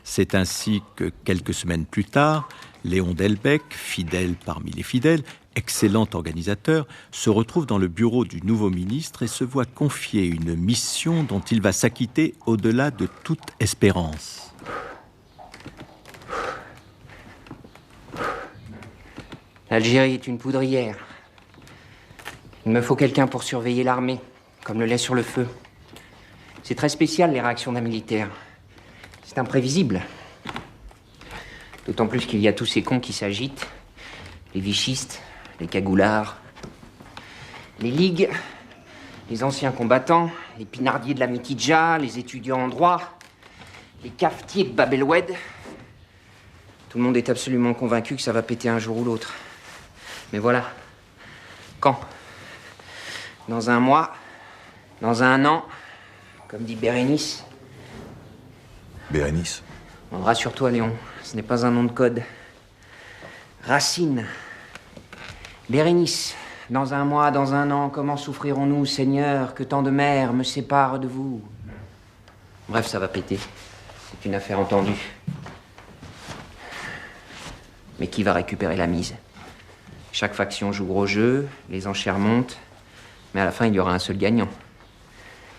C'est ainsi que, quelques semaines plus tard, Léon Delbecq, fidèle parmi les fidèles, excellent organisateur, se retrouve dans le bureau du nouveau ministre et se voit confier une mission dont il va s'acquitter au-delà de toute espérance. L'Algérie est une poudrière. Il me faut quelqu'un pour surveiller l'armée, comme le lait sur le feu. C'est très spécial, les réactions d'un militaire. C'est imprévisible. D'autant plus qu'il y a tous ces cons qui s'agitent. Les vichistes, les cagoulards, les ligues, les anciens combattants, les pinardiers de la Mitidja, les étudiants en droit, les cafetiers de Bab el-Oued. Tout le monde est absolument convaincu que ça va péter un jour ou l'autre. Mais voilà. Quand ? Dans un mois ? Dans un an ? Comme dit Bérénice. Bérénice ? Rassure-toi, Léon, ce n'est pas un nom de code. Racine. Bérénice, dans un mois, dans un an, comment souffrirons-nous, Seigneur, que tant de mers me séparent de vous ? Bref, ça va péter. C'est une affaire entendue. Mais qui va récupérer la mise ? Chaque faction joue gros jeu, les enchères montent, mais à la fin, il y aura un seul gagnant.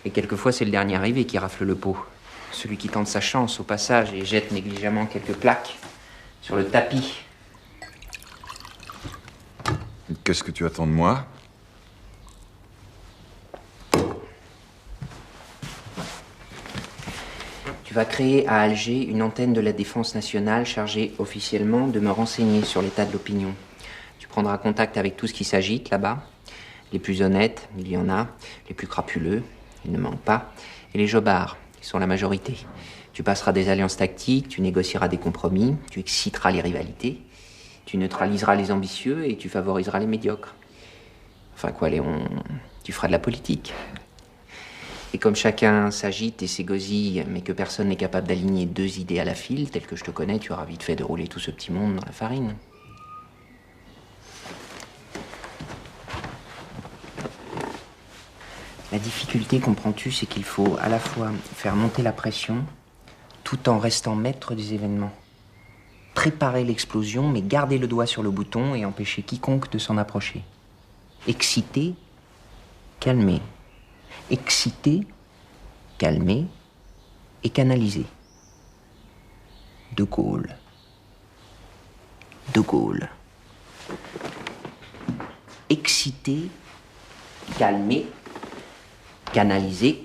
Et quelquefois, c'est le dernier arrivé qui rafle le pot. Celui qui tente sa chance au passage et jette négligemment quelques plaques sur le tapis. Qu'est-ce que tu attends de moi ? Tu vas créer à Alger une antenne de la défense nationale chargée officiellement de me renseigner sur l'état de l'opinion. Tu prendras contact avec tout ce qui s'agite là-bas. Les plus honnêtes, il y en a. Les plus crapuleux, il ne manque pas. Et les jobards, qui sont la majorité. Tu passeras des alliances tactiques, tu négocieras des compromis, tu exciteras les rivalités, tu neutraliseras les ambitieux et tu favoriseras les médiocres. Enfin quoi, Léon, tu feras de la politique. Et comme chacun s'agite et s'égosille, mais que personne n'est capable d'aligner deux idées à la file, tel que je te connais, tu auras vite fait de rouler tout ce petit monde dans la farine. La difficulté, comprends-tu, c'est qu'il faut à la fois faire monter la pression, tout en restant maître des événements. Préparer l'explosion, mais garder le doigt sur le bouton et empêcher quiconque de s'en approcher. Exciter, calmer. Exciter, calmer et canaliser. De Gaulle. De Gaulle. Exciter, calmer, canaliser.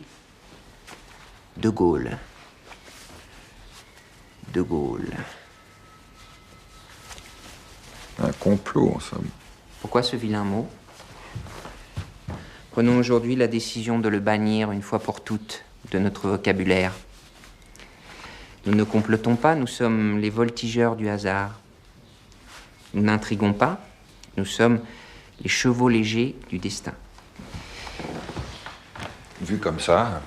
De Gaulle. De Gaulle. Un complot, en somme. Pourquoi ce vilain mot ? Prenons aujourd'hui la décision de le bannir une fois pour toutes de notre vocabulaire. Nous ne complotons pas, nous sommes les voltigeurs du hasard. Nous n'intriguons pas, nous sommes les chevaux légers du destin. Vu comme ça.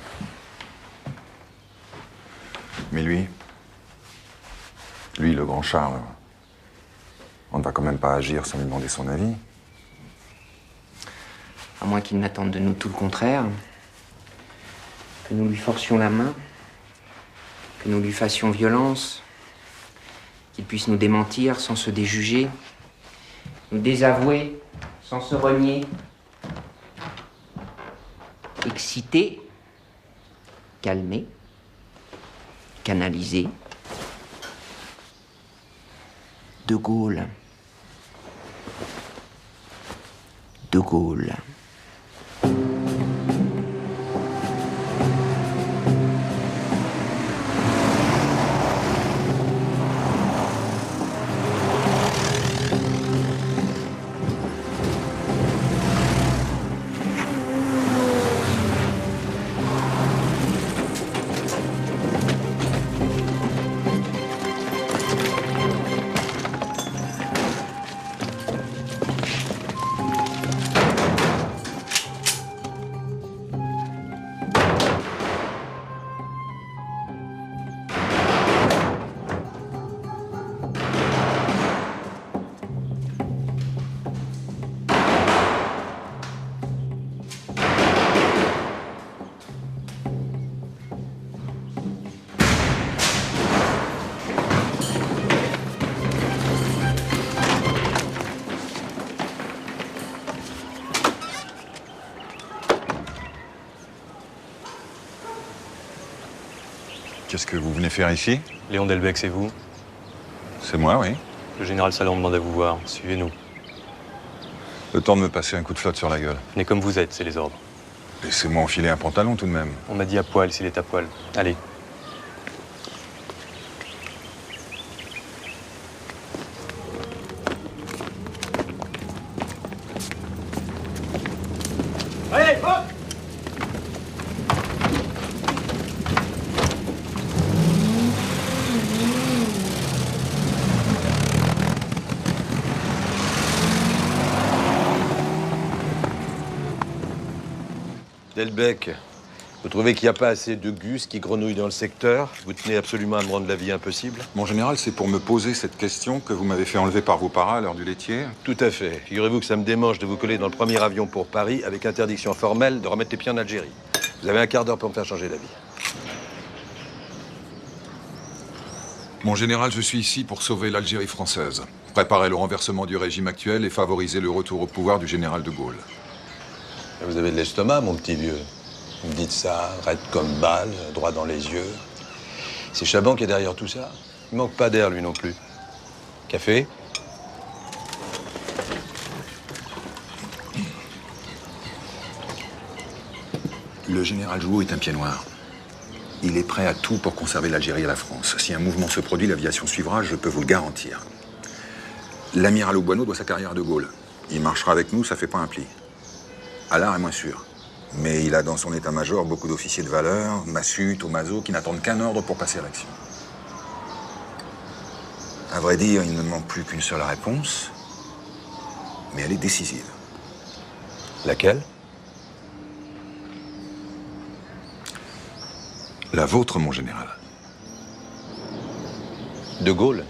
Mais lui, le grand Charles, on ne va quand même pas agir sans lui demander son avis. À moins qu'il n'attende de nous tout le contraire, que nous lui forcions la main, que nous lui fassions violence, qu'il puisse nous démentir sans se déjuger, nous désavouer sans se renier, exciter, calmer, canaliser. De Gaulle. De Gaulle. Qu'est-ce que vous venez faire ici? Léon Delbecq, c'est vous? C'est moi, oui. Le général Salon demande à vous voir. Suivez-nous. Le temps de me passer un coup de flotte sur la gueule. Mais comme vous êtes, c'est les ordres. Laissez-moi enfiler un pantalon tout de même. On m'a dit à poil s'il est à poil. Allez. Allez, hop! Delbecq, vous trouvez qu'il n'y a pas assez de gus qui grenouillent dans le secteur? Vous tenez absolument à me rendre la vie impossible? Mon général, c'est pour me poser cette question que vous m'avez fait enlever par vos paras à l'heure du laitier? Tout à fait. Figurez-vous que ça me démange de vous coller dans le premier avion pour Paris avec interdiction formelle de remettre les pieds en Algérie. Vous avez un quart d'heure pour me faire changer d'avis. Mon général, je suis ici pour sauver l'Algérie française, préparer le renversement du régime actuel et favoriser le retour au pouvoir du général de Gaulle. Vous avez de l'estomac, mon petit vieux. Vous me dites ça, raide comme balle, droit dans les yeux. C'est Chaban qui est derrière tout ça. Il manque pas d'air, lui non plus. Café? Le général Jouot est un pied noir. Il est prêt à tout pour conserver l'Algérie et la France. Si un mouvement se produit, l'aviation suivra, je peux vous le garantir. L'amiral Auboineau doit sa carrière à De Gaulle. Il marchera avec nous, ça fait pas un pli. Allard est moins sûr. Mais il a dans son état-major beaucoup d'officiers de valeur, Massu, Tomaso, qui n'attendent qu'un ordre pour passer à l'action. À vrai dire, il ne manque plus qu'une seule réponse, mais elle est décisive. Laquelle? La vôtre, mon général. De Gaulle?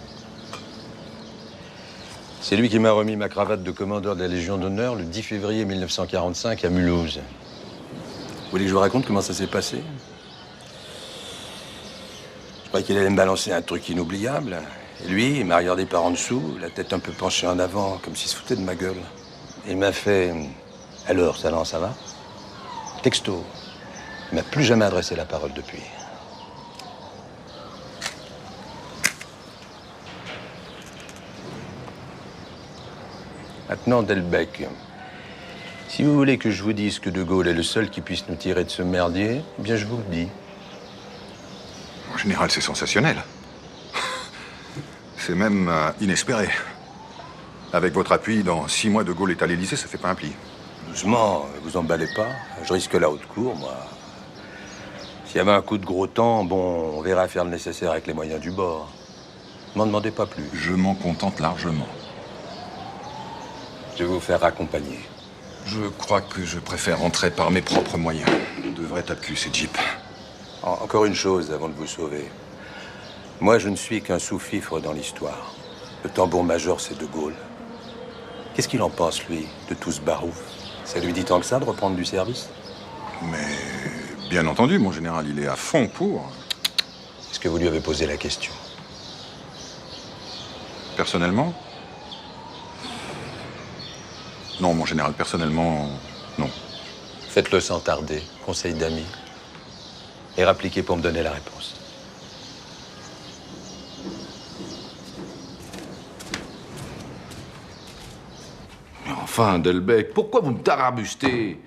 C'est lui qui m'a remis ma cravate de commandeur de la Légion d'honneur le 10 février 1945 à Mulhouse. Vous voulez que je vous raconte comment ça s'est passé? Je croyais qu'il allait me balancer un truc inoubliable. Et lui, il m'a regardé par en dessous, la tête un peu penchée en avant, comme s'il se foutait de ma gueule. Et il m'a fait « Alors, Salan, ça va ?» Texto. Il m'a plus jamais adressé la parole depuis. Maintenant, Delbecq, si vous voulez que je vous dise que De Gaulle est le seul qui puisse nous tirer de ce merdier, eh bien, je vous le dis. En général, c'est sensationnel. C'est même inespéré. Avec votre appui, dans 6 mois, De Gaulle est à l'Élysée, ça fait pas un pli. Doucement, vous emballez pas. Je risque la haute cour, moi. S'il y avait un coup de gros temps, bon, on verra faire le nécessaire avec les moyens du bord. M'en demandez pas plus. Je m'en contente largement. Je vais vous faire accompagner. Je crois que je préfère entrer par mes propres moyens. De vrais tas de cul, ces jeeps. Encore une chose avant de vous sauver. Moi, je ne suis qu'un sous-fifre dans l'histoire. Le tambour-major, c'est De Gaulle. Qu'est-ce qu'il en pense, lui, de tout ce barouf? Ça lui dit tant que ça de reprendre du service? Mais bien entendu, mon général, il est à fond pour. Est-ce que vous lui avez posé la question? Personnellement? Non, mon général, personnellement, non. Faites-le sans tarder, conseil d'amis. Et rappliquez pour me donner la réponse. Mais enfin, Delbecq, pourquoi vous me tarabustez?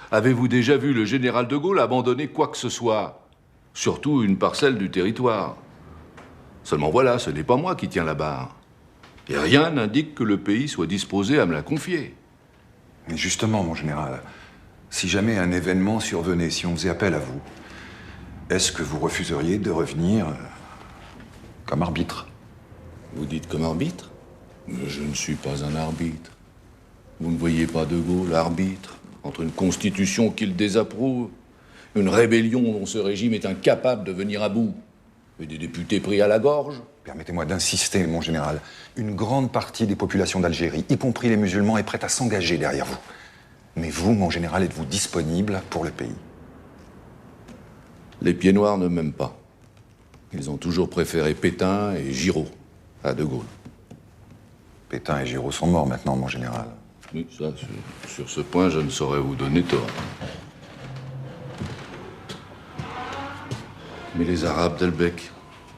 Avez-vous déjà vu le général de Gaulle abandonner quoi que ce soit? Surtout une parcelle du territoire. Seulement voilà, ce n'est pas moi qui tiens la barre. Et rien n'indique que le pays soit disposé à me la confier. Mais justement, mon général, si jamais un événement survenait, si on faisait appel à vous, est-ce que vous refuseriez de revenir comme arbitre? Vous dites comme arbitre? Mais je ne suis pas un arbitre. Vous ne voyez pas De Gaulle, arbitre, entre une constitution qu'il désapprouve, une rébellion dont ce régime est incapable de venir à bout, et des députés pris à la gorge? Permettez-moi d'insister, mon général. Une grande partie des populations d'Algérie, y compris les musulmans, est prête à s'engager derrière vous. Mais vous, mon général, êtes-vous disponible pour le pays? Les pieds noirs ne m'aiment pas. Ils ont toujours préféré Pétain et Giraud à De Gaulle. Pétain et Giraud sont morts maintenant, mon général. Oui, ça, sur ce point, je ne saurais vous donner tort. Mais les Arabes, Delbecq,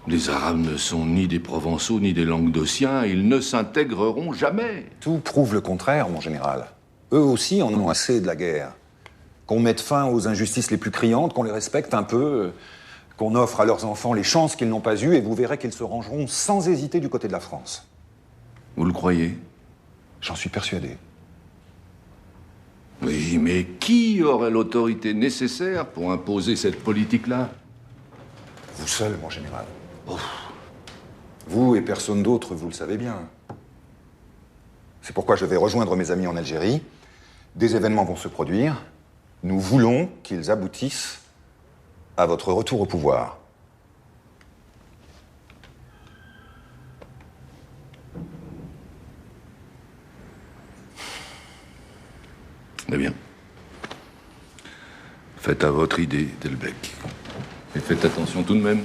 les Arabes ne sont ni des Provençaux ni des Languedociens. Ils ne s'intégreront jamais. Tout prouve le contraire, mon général. Eux aussi en ont assez de la guerre. Qu'on mette fin aux injustices les plus criantes, qu'on les respecte un peu, qu'on offre à leurs enfants les chances qu'ils n'ont pas eues, et vous verrez qu'ils se rangeront sans hésiter du côté de la France. Vous le croyez? J'en suis persuadé. Oui, mais qui aurait l'autorité nécessaire pour imposer cette politique-là? Vous seul, mon général. Vous et personne d'autre, vous le savez bien. C'est pourquoi je vais rejoindre mes amis en Algérie. Des événements vont se produire. Nous voulons qu'ils aboutissent à votre retour au pouvoir. Eh bien. Faites à votre idée, Delbecq. Et faites attention tout de même.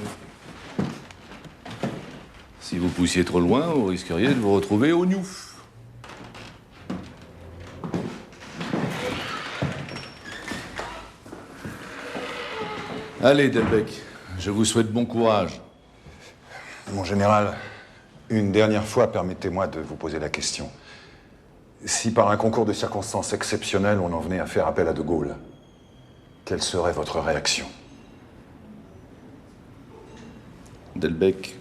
Si vous poussiez trop loin, vous risqueriez de vous retrouver au Niouf. Allez, Delbecq, je vous souhaite bon courage. Mon général, une dernière fois, permettez-moi de vous poser la question. Si par un concours de circonstances exceptionnelles, on en venait à faire appel à De Gaulle, quelle serait votre réaction? Delbecq,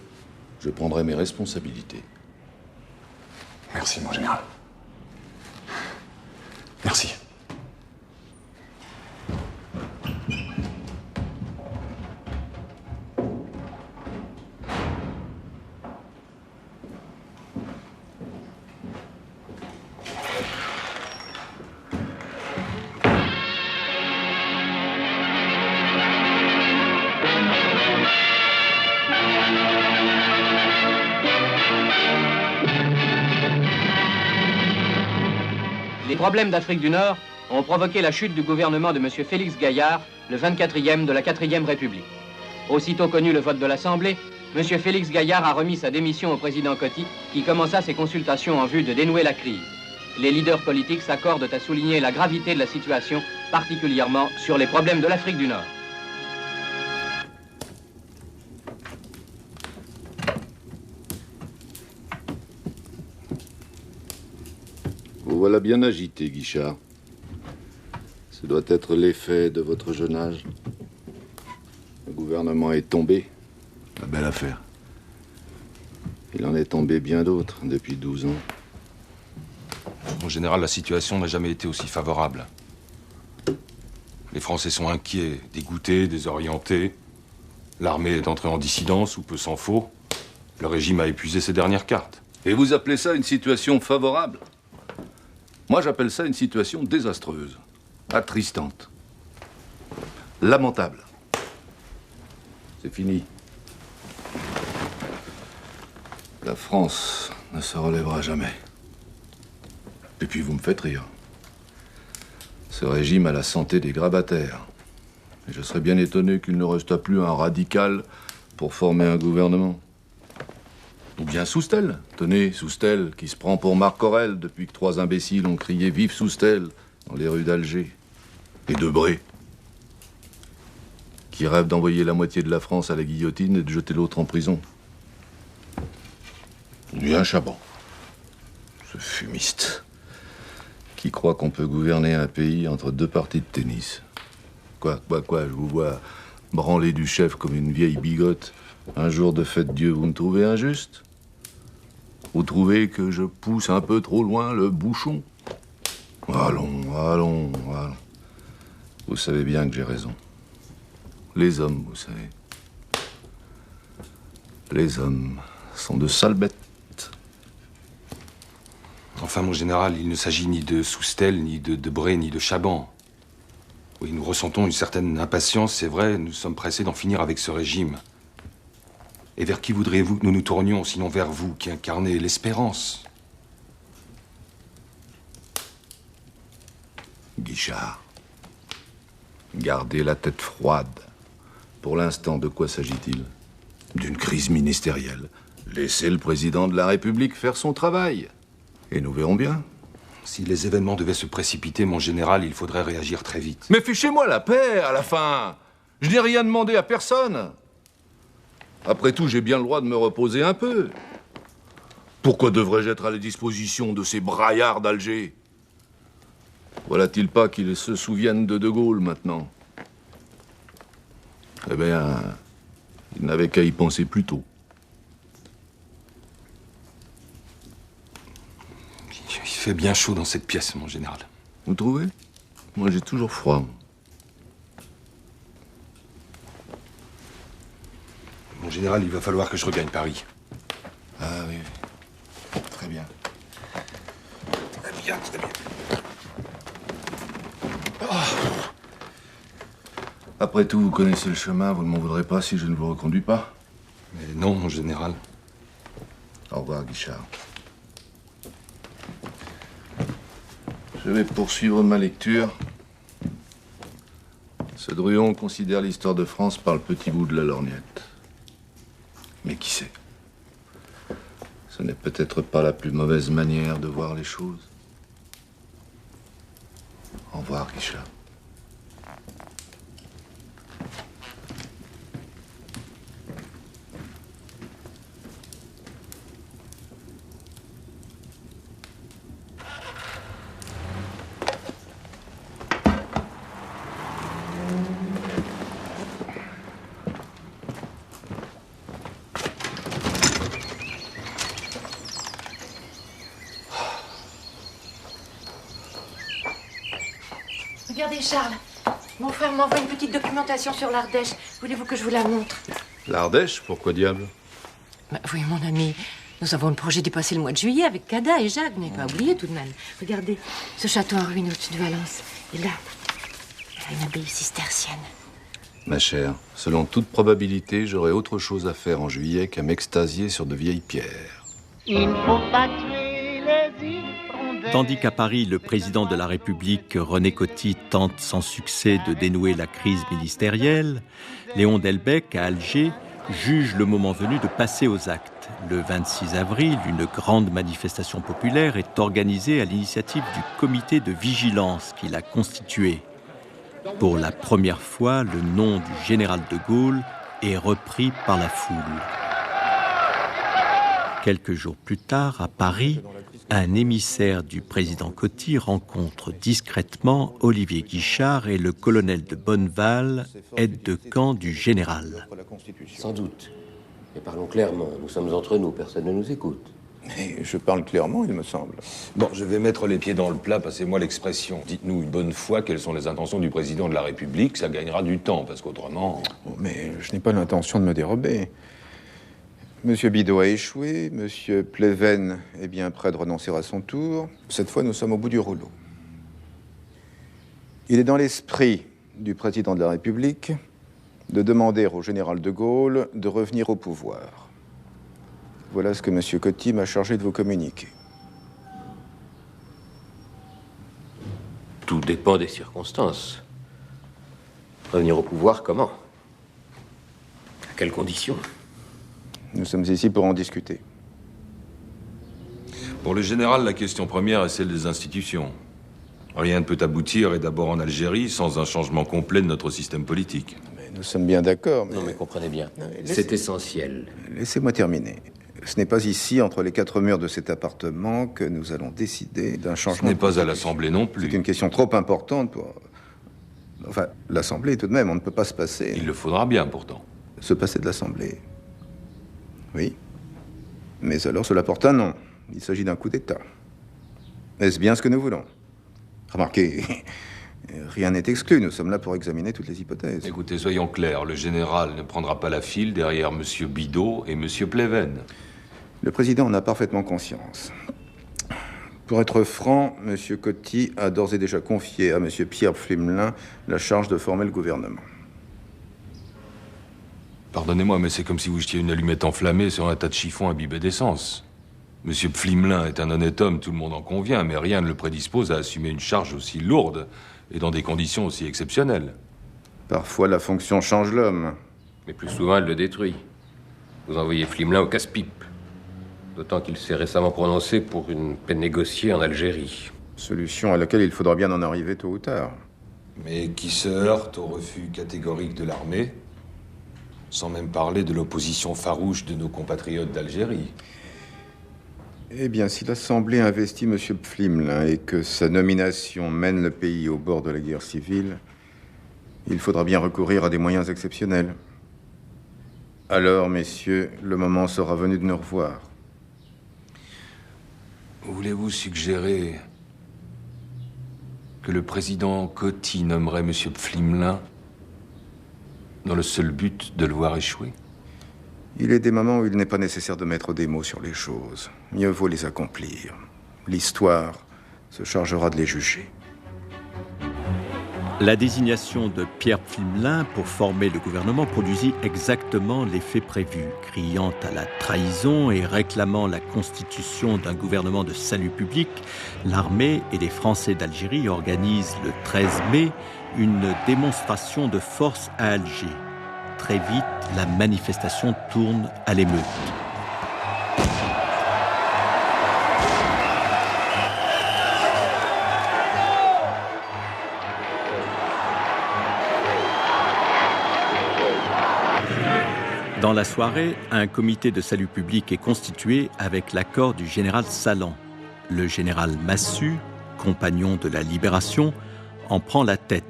je prendrai mes responsabilités. Merci, mon général. Merci. Les problèmes d'Afrique du Nord ont provoqué la chute du gouvernement de M. Félix Gaillard, le 24e de la 4e République. Aussitôt connu le vote de l'Assemblée, M. Félix Gaillard a remis sa démission au président Coty, qui commença ses consultations en vue de dénouer la crise. Les leaders politiques s'accordent à souligner la gravité de la situation, particulièrement sur les problèmes de l'Afrique du Nord. Vous voilà bien agité, Guichard. Ce doit être l'effet de votre jeune âge. Le gouvernement est tombé. La belle affaire. Il en est tombé bien d'autres depuis 12 ans. En général, la situation n'a jamais été aussi favorable. Les Français sont inquiets, dégoûtés, désorientés. L'armée est entrée en dissidence, ou peu s'en faut. Le régime a épuisé ses dernières cartes. Et vous appelez ça une situation favorable? Moi, j'appelle ça une situation désastreuse, attristante, lamentable. C'est fini. La France ne se relèvera jamais. Et puis vous me faites rire. Ce régime a la santé des grabataires. Et je serais bien étonné qu'il ne restât plus un radical pour former un gouvernement. Ou bien Soustelle. Tenez, Soustelle, qui se prend pour Marc Aurèle depuis que 3 imbéciles ont crié « Vive Soustelle » dans les rues d'Alger. Et Debré, qui rêve d'envoyer la moitié de la France à la guillotine et de jeter l'autre en prison. Ou bien Chaban, ce fumiste, qui croit qu'on peut gouverner un pays entre 2 parties de tennis. Quoi, je vous vois branler du chef comme une vieille bigote. Un jour de fête Dieu, vous me trouvez injuste? Vous trouvez que je pousse un peu trop loin le bouchon? Allons. Vous savez bien que j'ai raison. Les hommes, vous savez. Les hommes sont de sales bêtes. Enfin, mon général, il ne s'agit ni de Soustelle, ni de Debré, ni de Chaban. Oui, nous ressentons une certaine impatience, c'est vrai, nous sommes pressés d'en finir avec ce régime. Et vers qui voudriez-vous que nous nous tournions, sinon vers vous, qui incarnez l'espérance? Guichard, gardez la tête froide. Pour l'instant, de quoi s'agit-il? D'une crise ministérielle. Laissez le président de la République faire son travail. Et nous verrons bien. Si les événements devaient se précipiter, mon général, il faudrait réagir très vite. Mais fichez-moi la paix, à la fin. Je n'ai rien demandé à personne. Après tout, j'ai bien le droit de me reposer un peu. Pourquoi devrais-je être à la disposition de ces braillards d'Alger? Voilà-t-il pas qu'ils se souviennent de Gaulle maintenant? Eh bien, ils n'avaient qu'à y penser plus tôt. Il fait bien chaud dans cette pièce, mon général. Vous trouvez? Moi, j'ai toujours froid. Mon général, il va falloir que je regagne Paris. Ah oui. Très bien. Très bien, très bien. Après tout, vous connaissez le chemin, vous ne m'en voudrez pas si je ne vous reconduis pas? Mais non, mon général. Au revoir, Guichard. Je vais poursuivre ma lecture. Ce Druon considère l'histoire de France par le petit bout de la lorgnette. Mais qui sait? Ce n'est peut-être pas la plus mauvaise manière de voir les choses. Au revoir, Guichard. Regardez, Charles. Mon frère m'envoie une petite documentation sur l'Ardèche. Voulez-vous que je vous la montre? L'Ardèche? Pourquoi diable? Bah, oui, mon ami. Nous avons le projet d'y passer le mois de juillet avec Cada et Jacques. Vous n'avez pas oublié tout de même. Regardez, ce château en ruine au-dessus de Valence. Et là, il y a une abbaye cistercienne. Ma chère, selon toute probabilité, j'aurai autre chose à faire en juillet qu'à m'extasier sur de vieilles pierres. Il ne faut pas tuer les hirondelles. Tandis qu'à Paris, le président de la République, René Coty, tente sans succès de dénouer la crise ministérielle, Léon Delbecq, à Alger, juge le moment venu de passer aux actes. Le 26 avril, une grande manifestation populaire est organisée à l'initiative du comité de vigilance qu'il a constitué. Pour la première fois, le nom du général de Gaulle est repris par la foule. Quelques jours plus tard, à Paris, un émissaire du président Coty rencontre discrètement Olivier Guichard et le colonel de Bonneval, aide de camp du général. Sans doute. Mais parlons clairement, nous sommes entre nous, personne ne nous écoute. Mais je parle clairement, il me semble. Bon, je vais mettre les pieds dans le plat, passez-moi l'expression. Dites-nous une bonne fois quelles sont les intentions du président de la République, ça gagnera du temps, parce qu'autrement... Oh, mais je n'ai pas l'intention de me dérober. Monsieur Bidault a échoué, Monsieur Pleven est bien près de renoncer à son tour. Cette fois, nous sommes au bout du rouleau. Il est dans l'esprit du président de la République de demander au général de Gaulle de revenir au pouvoir. Voilà ce que Monsieur Coty m'a chargé de vous communiquer. Tout dépend des circonstances. Revenir au pouvoir, comment? À quelles conditions? Nous sommes ici pour en discuter. Pour le général, la question première est celle des institutions. Rien ne peut aboutir, et d'abord en Algérie, sans un changement complet de notre système politique. Mais nous sommes bien d'accord, mais... Non, mais comprenez bien, c'est essentiel. Laissez-moi terminer. Ce n'est pas ici, entre les quatre murs de cet appartement, que nous allons décider d'un changement. Ce n'est pas à l'Assemblée non plus. C'est une question trop importante pour... Enfin, l'Assemblée, tout de même, on ne peut pas se passer... Il le faudra bien, pourtant. Se passer de l'Assemblée. Oui. Mais alors cela porte un nom. Il s'agit d'un coup d'État. Est-ce bien ce que nous voulons? Remarquez, rien n'est exclu. Nous sommes là pour examiner toutes les hypothèses. Écoutez, soyons clairs. Le général ne prendra pas la file derrière Monsieur Bidault et Monsieur Pleven. Le président en a parfaitement conscience. Pour être franc, Monsieur Coty a d'ores et déjà confié à Monsieur Pierre Flimelin la charge de former le gouvernement. Pardonnez-moi, mais c'est comme si vous jetiez une allumette enflammée sur un tas de chiffons imbibés d'essence. Monsieur Flimelin est un honnête homme, tout le monde en convient, mais rien ne le prédispose à assumer une charge aussi lourde et dans des conditions aussi exceptionnelles. Parfois, la fonction change l'homme. Mais plus souvent, elle le détruit. Vous envoyez Flimelin au casse-pipe. D'autant qu'il s'est récemment prononcé pour une paix négociée en Algérie. Solution à laquelle il faudra bien en arriver tôt ou tard. Mais qui se heurte au refus catégorique de l'armée. Sans même parler de l'opposition farouche de nos compatriotes d'Algérie. Eh bien, si l'Assemblée investit M. Pflimlin et que sa nomination mène le pays au bord de la guerre civile, il faudra bien recourir à des moyens exceptionnels. Alors, messieurs, le moment sera venu de nous revoir. Voulez-vous suggérer que le président Coty nommerait M. Pflimlin dans le seul but de le voir échouer? Il est des moments où il n'est pas nécessaire de mettre des mots sur les choses. Mieux vaut les accomplir. L'histoire se chargera de les juger. La désignation de Pierre Pflimlin pour former le gouvernement produisit exactement l'effet prévu. Criant à la trahison et réclamant la constitution d'un gouvernement de salut public, l'armée et les Français d'Algérie organisent le 13 mai une démonstration de force à Alger. Très vite, la manifestation tourne à l'émeute. Dans la soirée, un comité de salut public est constitué avec l'accord du général Salan. Le général Massu, compagnon de la Libération, en prend la tête.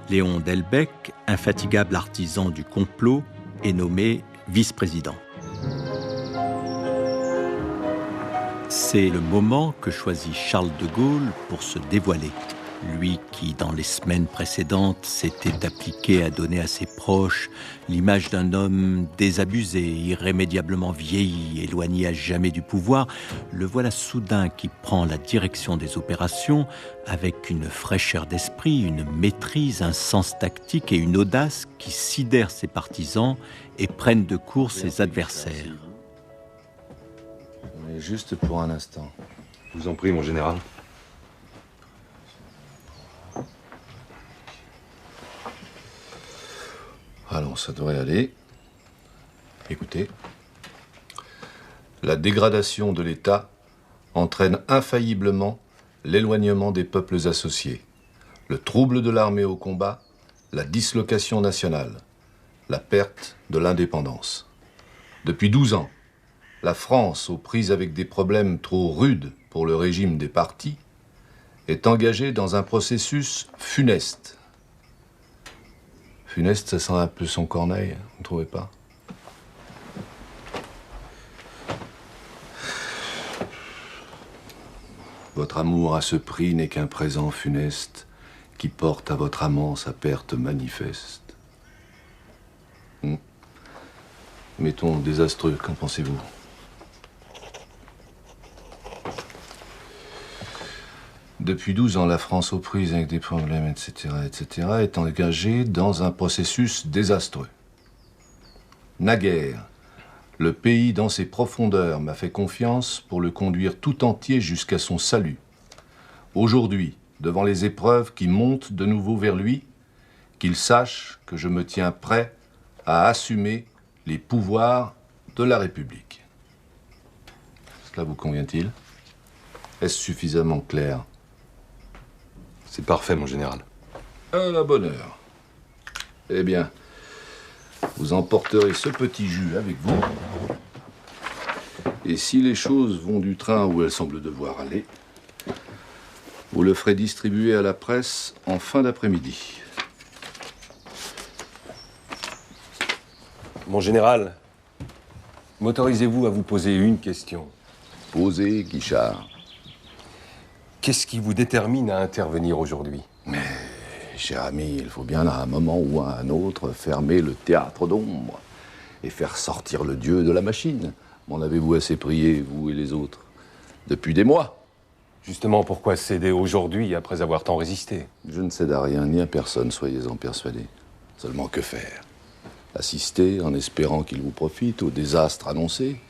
Léon Delbecq, infatigable artisan du complot, est nommé vice-président. C'est le moment que choisit Charles de Gaulle pour se dévoiler. Lui qui, dans les semaines précédentes, s'était appliqué à donner à ses proches l'image d'un homme désabusé, irrémédiablement vieilli, éloigné à jamais du pouvoir, le voilà soudain qui prend la direction des opérations avec une fraîcheur d'esprit, une maîtrise, un sens tactique et une audace qui sidèrent ses partisans et prennent de court ses adversaires. Mais juste pour un instant. Je vous en prie, mon général. Allons, ça devrait aller. Écoutez. La dégradation de l'État entraîne infailliblement l'éloignement des peuples associés, le trouble de l'armée au combat, la dislocation nationale, la perte de l'indépendance. Depuis 12 ans, la France, aux prises avec des problèmes trop rudes pour le régime des partis, est engagée dans un processus funeste. Funeste, ça sent un peu son Corneille, vous ne trouvez pas? Votre amour à ce prix n'est qu'un présent funeste qui porte à votre amant sa perte manifeste. Mettons désastreux, qu'en pensez-vous? Depuis 12 ans, la France aux prises avec des problèmes, etc., est engagée dans un processus désastreux. Naguère, le pays dans ses profondeurs m'a fait confiance pour le conduire tout entier jusqu'à son salut. Aujourd'hui, devant les épreuves qui montent de nouveau vers lui, qu'il sache que je me tiens prêt à assumer les pouvoirs de la République. Cela vous convient-il? Est-ce suffisamment clair? C'est parfait, mon général. À la bonne heure. Eh bien, vous emporterez ce petit jus avec vous. Et si les choses vont du train où elles semblent devoir aller, vous le ferez distribuer à la presse en fin d'après-midi. Mon général, m'autorisez-vous à vous poser une question? Posez, Guichard. Qu'est-ce qui vous détermine à intervenir aujourd'hui? Mais, cher ami, il faut bien à un moment ou à un autre fermer le théâtre d'ombre et faire sortir le dieu de la machine. M'en avez-vous assez prié, vous et les autres? Depuis des mois. Justement, pourquoi céder aujourd'hui après avoir tant résisté? Je ne cède à rien ni à personne, soyez-en persuadés. Seulement que faire? Assister en espérant qu'il vous profite au désastre annoncé,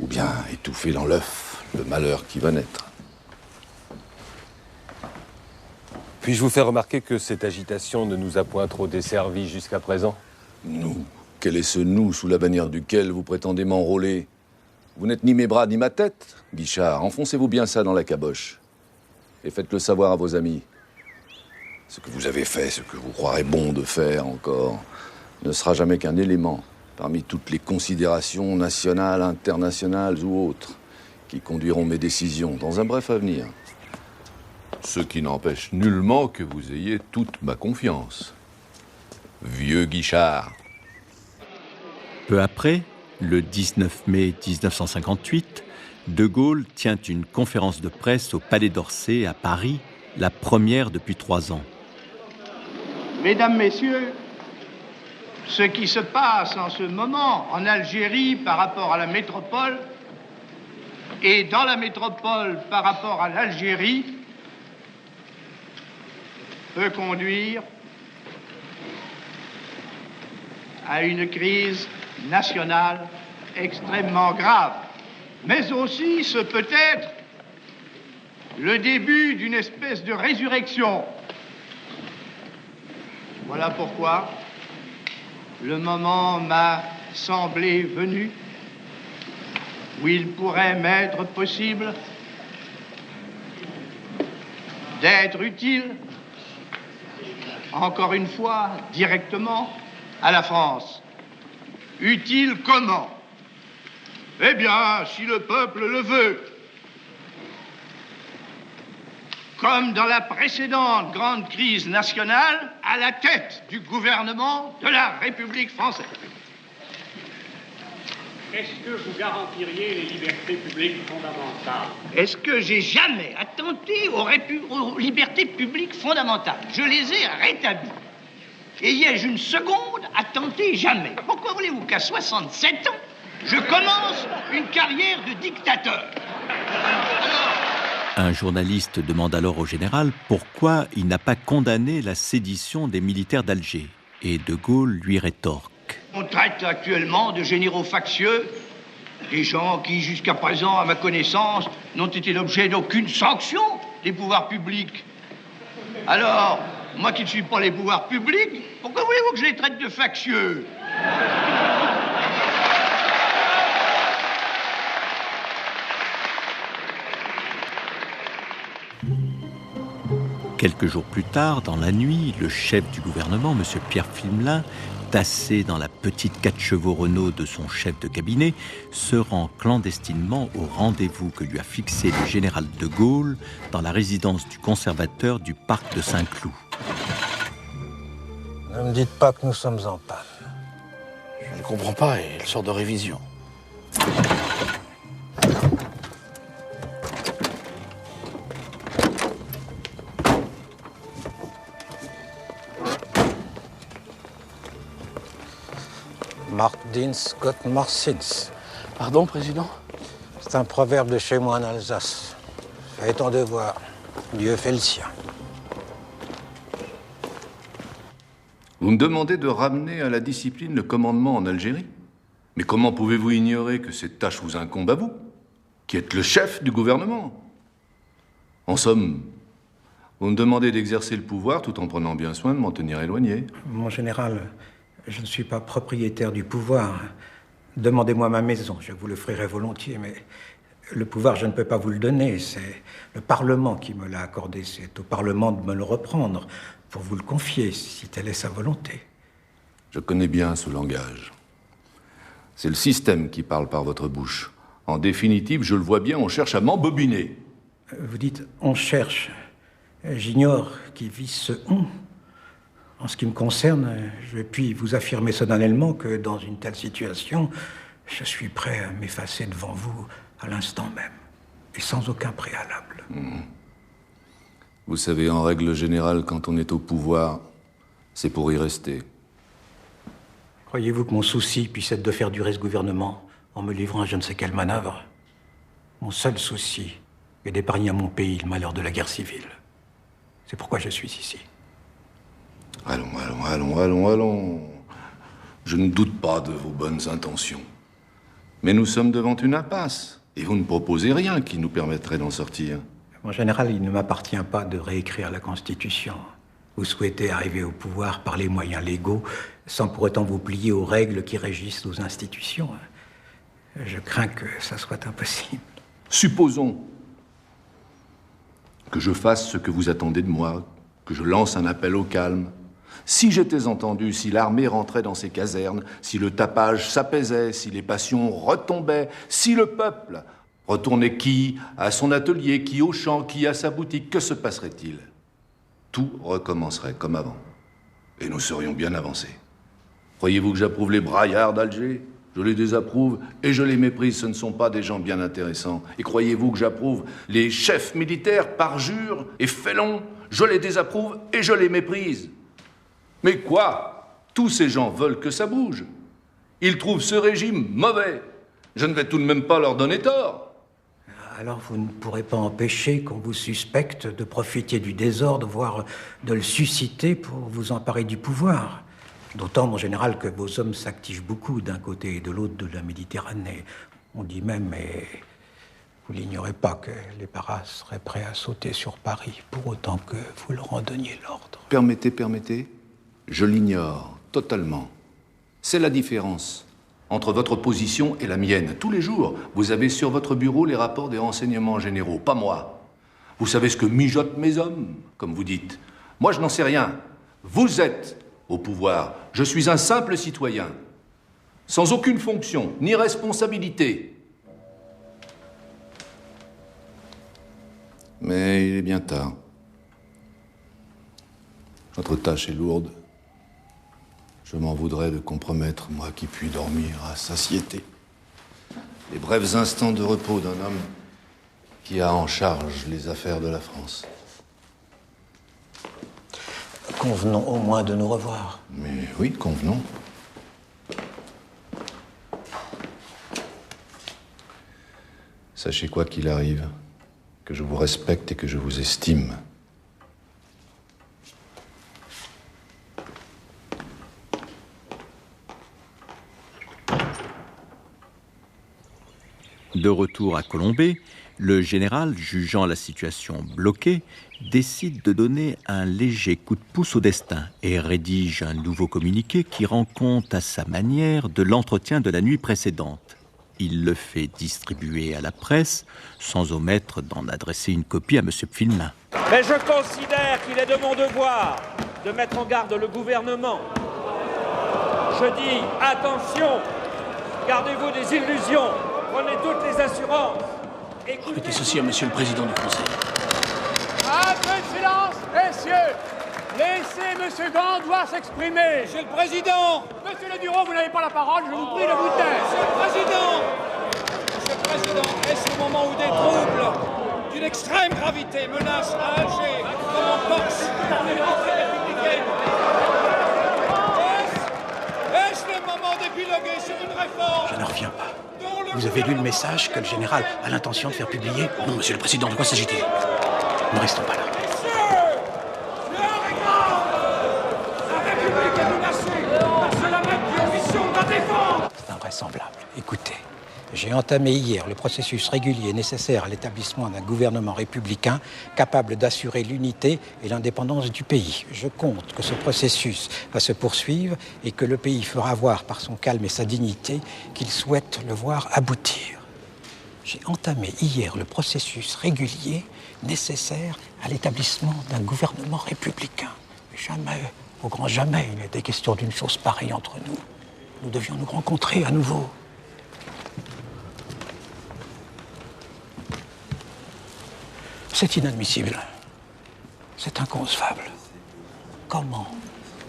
ou bien étouffer dans l'œuf le malheur qui va naître? Puis-je vous faire remarquer que cette agitation ne nous a point trop desservis jusqu'à présent? Nous? Quel est ce nous sous la bannière duquel vous prétendez m'enrôler? Vous n'êtes ni mes bras ni ma tête, Guichard. Enfoncez-vous bien ça dans la caboche. Et faites-le savoir à vos amis. Ce que vous avez fait, ce que vous croirez bon de faire encore, ne sera jamais qu'un élément parmi toutes les considérations nationales, internationales ou autres qui conduiront mes décisions dans un bref avenir. Ce qui n'empêche nullement que vous ayez toute ma confiance. Vieux Guichard. Peu après, le 19 mai 1958, De Gaulle tient une conférence de presse au Palais d'Orsay à Paris, la première depuis 3 ans. Mesdames, Messieurs, ce qui se passe en ce moment en Algérie par rapport à la métropole et dans la métropole par rapport à l'Algérie peut conduire à une crise nationale extrêmement grave. Mais aussi, ce peut être le début d'une espèce de résurrection. Voilà pourquoi le moment m'a semblé venu où il pourrait m'être possible d'être utile, encore une fois, directement à la France. Utile comment? Eh bien, si le peuple le veut. Comme dans la précédente grande crise nationale, à la tête du gouvernement de la République française. Est-ce que vous garantiriez les libertés publiques fondamentales? Est-ce que j'ai jamais attenté aux libertés publiques fondamentales? Je les ai rétablies. Et y ai-je une seconde à tenter? Jamais. Pourquoi voulez-vous qu'à 67 ans, je commence une carrière de dictateur? Un journaliste demande alors au général pourquoi il n'a pas condamné la sédition des militaires d'Alger. Et De Gaulle lui rétorque. On traite actuellement de généraux factieux, des gens qui, jusqu'à présent, à ma connaissance, n'ont été l'objet d'aucune sanction des pouvoirs publics. Alors, moi qui ne suis pas les pouvoirs publics, pourquoi voulez-vous que je les traite de factieux? Quelques jours plus tard, dans la nuit, le chef du gouvernement, M. Pierre Fimelin, tassé dans la petite 4 chevaux Renault de son chef de cabinet, se rend clandestinement au rendez-vous que lui a fixé le général de Gaulle dans la résidence du conservateur du parc de Saint-Cloud. Ne me dites pas que nous sommes en panne. Je ne comprends pas, il sort de révision. Mardins Gott Marsins. Pardon, Président? C'est un proverbe de chez moi en Alsace. Fais ton devoir, Dieu fait le sien. Vous me demandez de ramener à la discipline le commandement en Algérie? Mais comment pouvez-vous ignorer que cette tâche vous incombe à vous, qui êtes le chef du gouvernement? En somme, vous me demandez d'exercer le pouvoir tout en prenant bien soin de m'en tenir éloigné. Mon général, je ne suis pas propriétaire du pouvoir. Demandez-moi ma maison, je vous le ferai volontiers, mais le pouvoir, je ne peux pas vous le donner. C'est le Parlement qui me l'a accordé. C'est au Parlement de me le reprendre pour vous le confier, si telle est sa volonté. Je connais bien ce langage. C'est le système qui parle par votre bouche. En définitive, je le vois bien, on cherche à m'embobiner. Vous dites « on cherche ». J'ignore qui vise ce « on ». En ce qui me concerne, je puis vous affirmer solennellement que dans une telle situation, je suis prêt à m'effacer devant vous à l'instant même, et sans aucun préalable. Vous savez, en règle générale, quand on est au pouvoir, c'est pour y rester. Croyez-vous que mon souci puisse être de faire durer ce gouvernement en me livrant à je ne sais quelle manœuvre? Mon seul souci est d'épargner à mon pays le malheur de la guerre civile. C'est pourquoi je suis ici. Allons. Je ne doute pas de vos bonnes intentions. Mais nous sommes devant une impasse, et vous ne proposez rien qui nous permettrait d'en sortir. Mon général, il ne m'appartient pas de réécrire la Constitution. Vous souhaitez arriver au pouvoir par les moyens légaux, sans pour autant vous plier aux règles qui régissent nos institutions. Je crains que ça soit impossible. Supposons que je fasse ce que vous attendez de moi, que je lance un appel au calme, Si j'étais entendu, si l'armée rentrait dans ses casernes, si le tapage s'apaisait, si les passions retombaient, si le peuple retournait qui à son atelier, qui au champ, qui à sa boutique, que se passerait-il? Tout recommencerait comme avant. Et nous serions bien avancés. Croyez-vous que j'approuve les braillards d'Alger? Je les désapprouve et je les méprise. Ce ne sont pas des gens bien intéressants. Et croyez-vous que j'approuve les chefs militaires parjures et félons? Je les désapprouve et je les méprise. Mais quoi? Tous ces gens veulent que ça bouge. Ils trouvent ce régime mauvais. Je ne vais tout de même pas leur donner tort. Alors vous ne pourrez pas empêcher qu'on vous suspecte de profiter du désordre, voire de le susciter pour vous emparer du pouvoir. D'autant, mon général, que vos hommes s'activent beaucoup d'un côté et de l'autre de la Méditerranée. On dit même, mais vous l'ignorez pas, que les paras seraient prêts à sauter sur Paris, pour autant que vous leur en donniez l'ordre. Permettez, je l'ignore totalement. C'est la différence entre votre position et la mienne. Tous les jours, vous avez sur votre bureau les rapports des renseignements généraux, pas moi. Vous savez ce que mijotent mes hommes, comme vous dites. Moi, je n'en sais rien. Vous êtes au pouvoir. Je suis un simple citoyen, sans aucune fonction, ni responsabilité. Mais il est bien tard. Notre tâche est lourde. Je m'en voudrais de compromettre, moi qui puis dormir à satiété, les brefs instants de repos d'un homme qui a en charge les affaires de la France. Convenons au moins de nous revoir. Mais oui, convenons. Sachez quoi qu'il arrive, que je vous respecte et que je vous estime. De retour à Colombey, le général, jugeant la situation bloquée, décide de donner un léger coup de pouce au destin et rédige un nouveau communiqué qui rend compte à sa manière de l'entretien de la nuit précédente. Il le fait distribuer à la presse, sans omettre d'en adresser une copie à M. Pfimelin. Mais je considère qu'il est de mon devoir de mettre en garde le gouvernement. Je dis, attention, gardez-vous des illusions, prenez toutes les assurances. Mettez ceci à Monsieur le Président du Conseil. Un peu de silence, messieurs. Laissez Monsieur Gandois s'exprimer. Monsieur le Président. Monsieur le Bureau, vous n'avez pas la parole, je vous prie de vous taire. Monsieur le Président. Monsieur le Président, est-ce le moment où des troubles d'une extrême gravité menacent à Alger, comme en Corse, l'unité républicaine? Est-ce le moment d'épiloguer sur une réforme? Je ne reviens pas. Vous avez lu le message que le général a l'intention de faire publier? Non, Monsieur le Président, de quoi s'agit-il? Ne restons pas là. C'est invraisemblable. Écoutez, j'ai entamé hier le processus régulier nécessaire à l'établissement d'un gouvernement républicain capable d'assurer l'unité et l'indépendance du pays. Je compte que ce processus va se poursuivre et que le pays fera voir par son calme et sa dignité qu'il souhaite le voir aboutir. J'ai entamé hier le processus régulier nécessaire à l'établissement d'un gouvernement républicain. Jamais, au grand jamais, il n'était question d'une chose pareille entre nous. Nous devions nous rencontrer à nouveau. C'est inadmissible. C'est inconcevable. Comment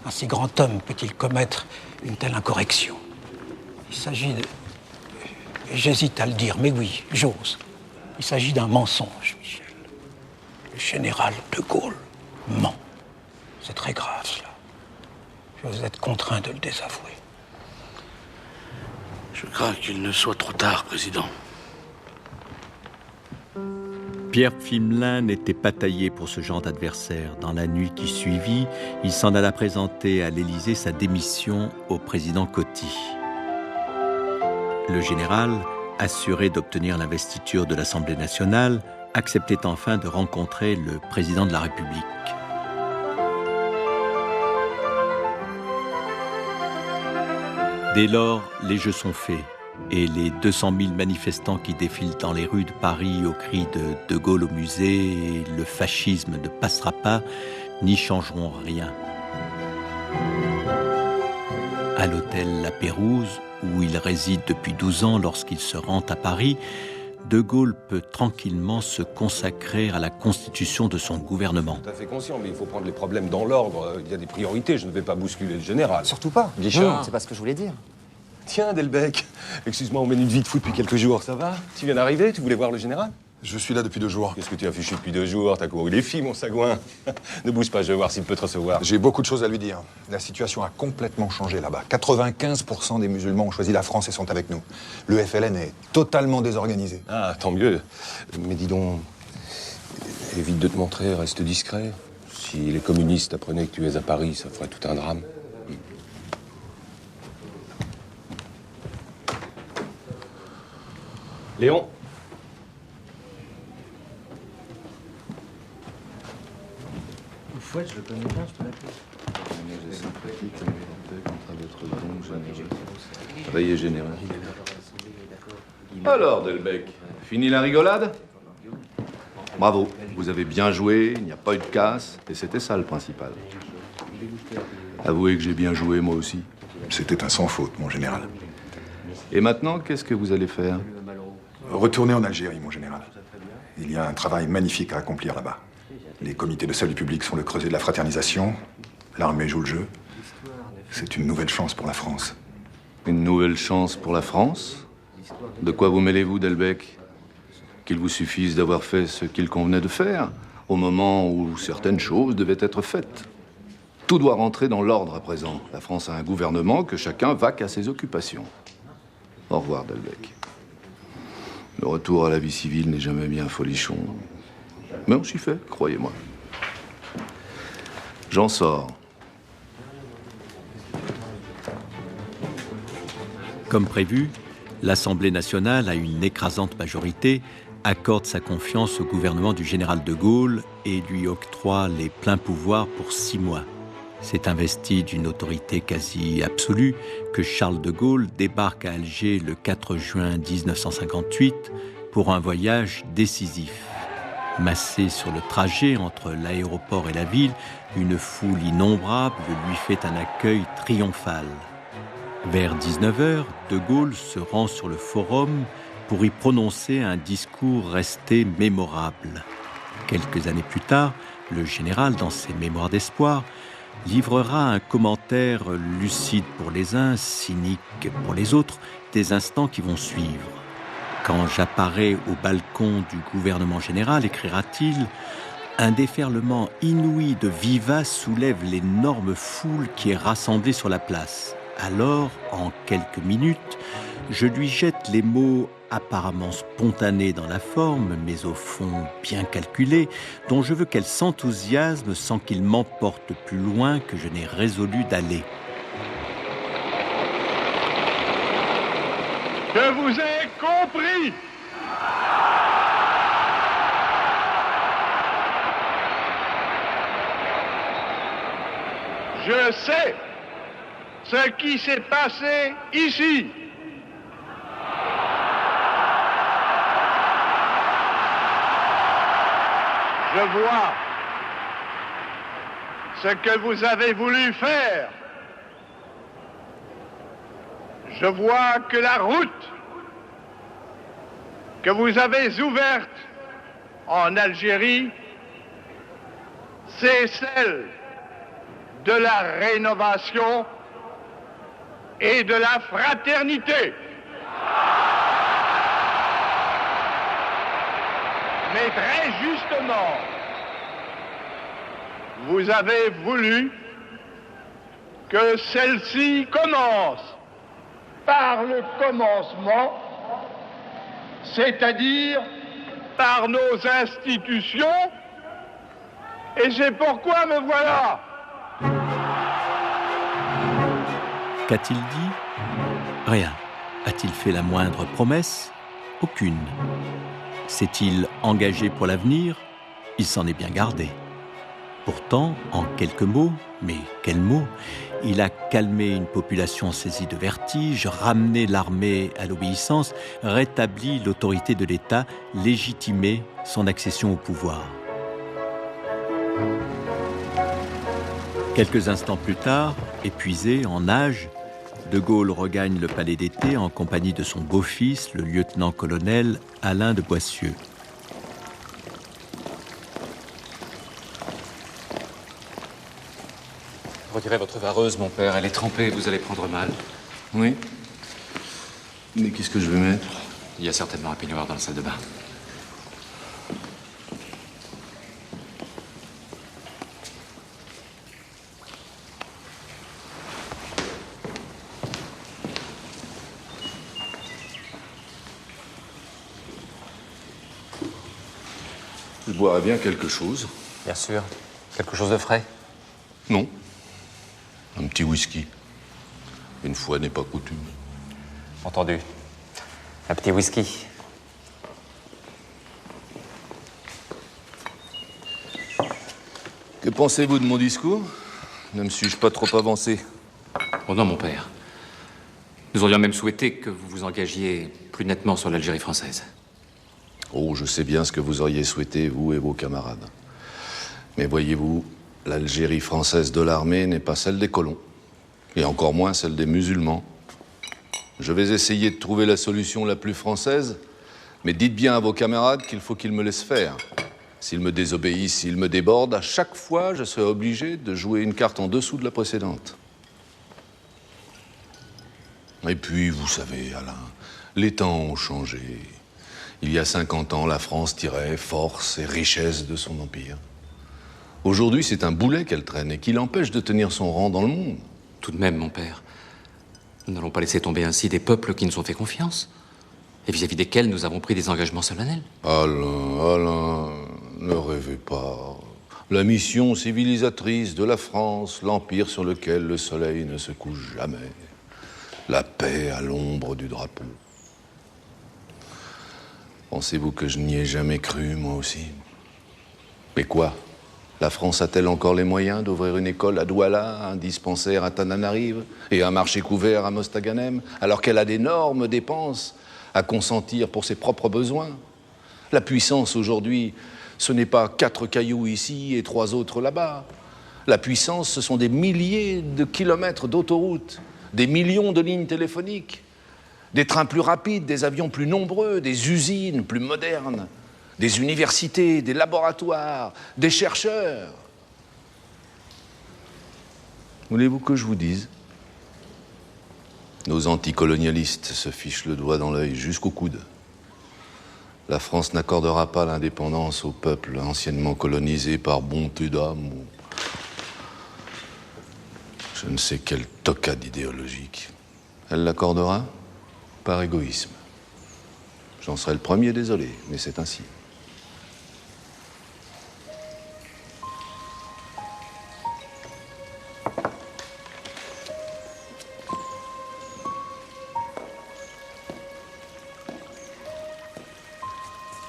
un si grand homme peut-il commettre une telle incorrection? Il s'agit de... J'hésite à le dire, mais oui, j'ose. Il s'agit d'un mensonge, Michel. Le général de Gaulle ment. C'est très grave, cela. Je vais être contraint de le désavouer. Je crains qu'il ne soit trop tard, Président. Pierre Pfimelin n'était pas taillé pour ce genre d'adversaire. Dans la nuit qui suivit, il s'en alla présenter à l'Élysée sa démission au président Coty. Le général, assuré d'obtenir l'investiture de l'Assemblée nationale, acceptait enfin de rencontrer le président de la République. Dès lors, les jeux sont faits. Et les 200 000 manifestants qui défilent dans les rues de Paris au cri de Gaulle au musée et le fascisme ne passera pas n'y changeront rien. À l'hôtel La Pérouse, où il réside depuis 12 ans lorsqu'il se rend à Paris, De Gaulle peut tranquillement se consacrer à la constitution de son gouvernement. Tout à fait conscient, mais il faut prendre les problèmes dans l'ordre. Il y a des priorités, je ne vais pas bousculer le général. Surtout pas. Guichard. Non, c'est pas ce que je voulais dire. Tiens, Delbecq, excuse-moi, on mène une vie de fou depuis quelques jours, ça va? Tu viens d'arriver, tu voulais voir le général? Je suis là depuis 2 jours. Qu'est-ce que tu as fichu depuis 2 jours? T'as couru les filles, mon sagouin. Ne bouge pas, je vais voir s'il peut te recevoir. J'ai beaucoup de choses à lui dire. La situation a complètement changé là-bas. 95% des musulmans ont choisi la France et sont avec nous. Le FLN est totalement désorganisé. Ah, tant mieux. Mais dis donc, évite de te montrer, reste discret. Si les communistes apprenaient que tu es à Paris, ça ferait tout un drame. Léon. Fouette, je le connais bien, je te l'appelle. Veillez général. Alors, Delbecq, fini la rigolade? Bravo, vous avez bien joué, il n'y a pas eu de casse, et c'était ça le principal. Avouez que j'ai bien joué, moi aussi. C'était un sans faute, mon général. Et maintenant, qu'est-ce que vous allez faire? Retourner en Algérie, mon général. Il y a un travail magnifique à accomplir là-bas. Les comités de salut public sont le creuset de la fraternisation. L'armée joue le jeu. C'est une nouvelle chance pour la France. Une nouvelle chance pour la France? De quoi vous mêlez-vous, Delbecq? Qu'il vous suffise d'avoir fait ce qu'il convenait de faire, au moment où certaines choses devaient être faites. Tout doit rentrer dans l'ordre à présent. La France a un gouvernement, que chacun vaque à ses occupations. Au revoir, Delbecq. Le retour à la vie civile n'est jamais bien folichon. Mais on s'y fait, croyez-moi. J'en sors. Comme prévu, l'Assemblée nationale, à une écrasante majorité, accorde sa confiance au gouvernement du général de Gaulle et lui octroie les pleins pouvoirs pour 6 mois. C'est investi d'une autorité quasi absolue que Charles de Gaulle débarque à Alger le 4 juin 1958 pour un voyage décisif. Massé sur le trajet entre l'aéroport et la ville, une foule innombrable lui fait un accueil triomphal. Vers 19h, De Gaulle se rend sur le forum pour y prononcer un discours resté mémorable. Quelques années plus tard, le général, dans ses mémoires d'espoir, livrera un commentaire lucide pour les uns, cynique pour les autres, des instants qui vont suivre. Quand j'apparais au balcon du gouvernement général, écrira-t-il, un déferlement inouï de vivaces soulève l'énorme foule qui est rassemblée sur la place. Alors, en quelques minutes, je lui jette les mots apparemment spontanés dans la forme, mais au fond bien calculés, dont je veux qu'elle s'enthousiasme sans qu'il m'emporte plus loin que je n'ai résolu d'aller. Je vous ai compris. Je sais ce qui s'est passé ici. Je vois ce que vous avez voulu faire. Je vois que la route que vous avez ouverte en Algérie, c'est celle de la rénovation et de la fraternité. Mais très justement, vous avez voulu que celle-ci commence par le commencement, c'est-à-dire par nos institutions, et c'est pourquoi me voilà. Qu'a-t-il dit? Rien. A-t-il fait la moindre promesse? Aucune. S'est-il engagé pour l'avenir? Il s'en est bien gardé. Pourtant, en quelques mots, mais quels mots, il a calmé une population saisie de vertige, ramené l'armée à l'obéissance, rétabli l'autorité de l'État, légitimé son accession au pouvoir. Quelques instants plus tard, épuisé, en nage, De Gaulle regagne le palais d'été en compagnie de son beau-fils, le lieutenant-colonel Alain de Boissieu. Retirez votre vareuse, mon père. Elle est trempée, vous allez prendre mal. Oui. Mais qu'est-ce que je vais mettre? Il y a certainement un peignoir dans la salle de bain. Je boirais bien quelque chose. Bien sûr. Quelque chose de frais? Non. Un petit whisky. Une fois n'est pas coutume. Entendu. Un petit whisky. Que pensez-vous de mon discours? Ne me suis-je pas trop avancé? Oh non, mon père. Nous aurions même souhaité que vous vous engagiez plus nettement sur l'Algérie française. Oh, je sais bien ce que vous auriez souhaité, vous et vos camarades. Mais voyez-vous, l'Algérie française de l'armée n'est pas celle des colons. Et encore moins celle des musulmans. Je vais essayer de trouver la solution la plus française, mais dites bien à vos camarades qu'il faut qu'ils me laissent faire. S'ils me désobéissent, s'ils me débordent, à chaque fois, je serai obligé de jouer une carte en dessous de la précédente. Et puis, vous savez, Alain, les temps ont changé. Il y a 50 ans, la France tirait force et richesse de son empire. Aujourd'hui, c'est un boulet qu'elle traîne et qui l'empêche de tenir son rang dans le monde. Tout de même, mon père, nous n'allons pas laisser tomber ainsi des peuples qui nous ont fait confiance et vis-à-vis desquels nous avons pris des engagements solennels. Alain, ne rêvez pas. La mission civilisatrice de la France, l'empire sur lequel le soleil ne se couche jamais. La paix à l'ombre du drapeau. Pensez-vous que je n'y ai jamais cru, moi aussi? Mais quoi? La France a-t-elle encore les moyens d'ouvrir une école à Douala, un dispensaire à Tananarive et un marché couvert à Mostaganem, alors qu'elle a d'énormes dépenses à consentir pour ses propres besoins? La puissance aujourd'hui, ce n'est pas 4 cailloux ici et 3 autres là-bas. La puissance, ce sont des milliers de kilomètres d'autoroutes, des millions de lignes téléphoniques, des trains plus rapides, des avions plus nombreux, des usines plus modernes, des universités, des laboratoires, des chercheurs. Voulez-vous que je vous dise? Nos anticolonialistes se fichent le doigt dans l'œil jusqu'au coude. La France n'accordera pas l'indépendance au peuple anciennement colonisé par bonté d'âme ou je ne sais quelle tocade idéologique. Elle l'accordera par égoïsme. J'en serai le premier désolé, mais c'est ainsi.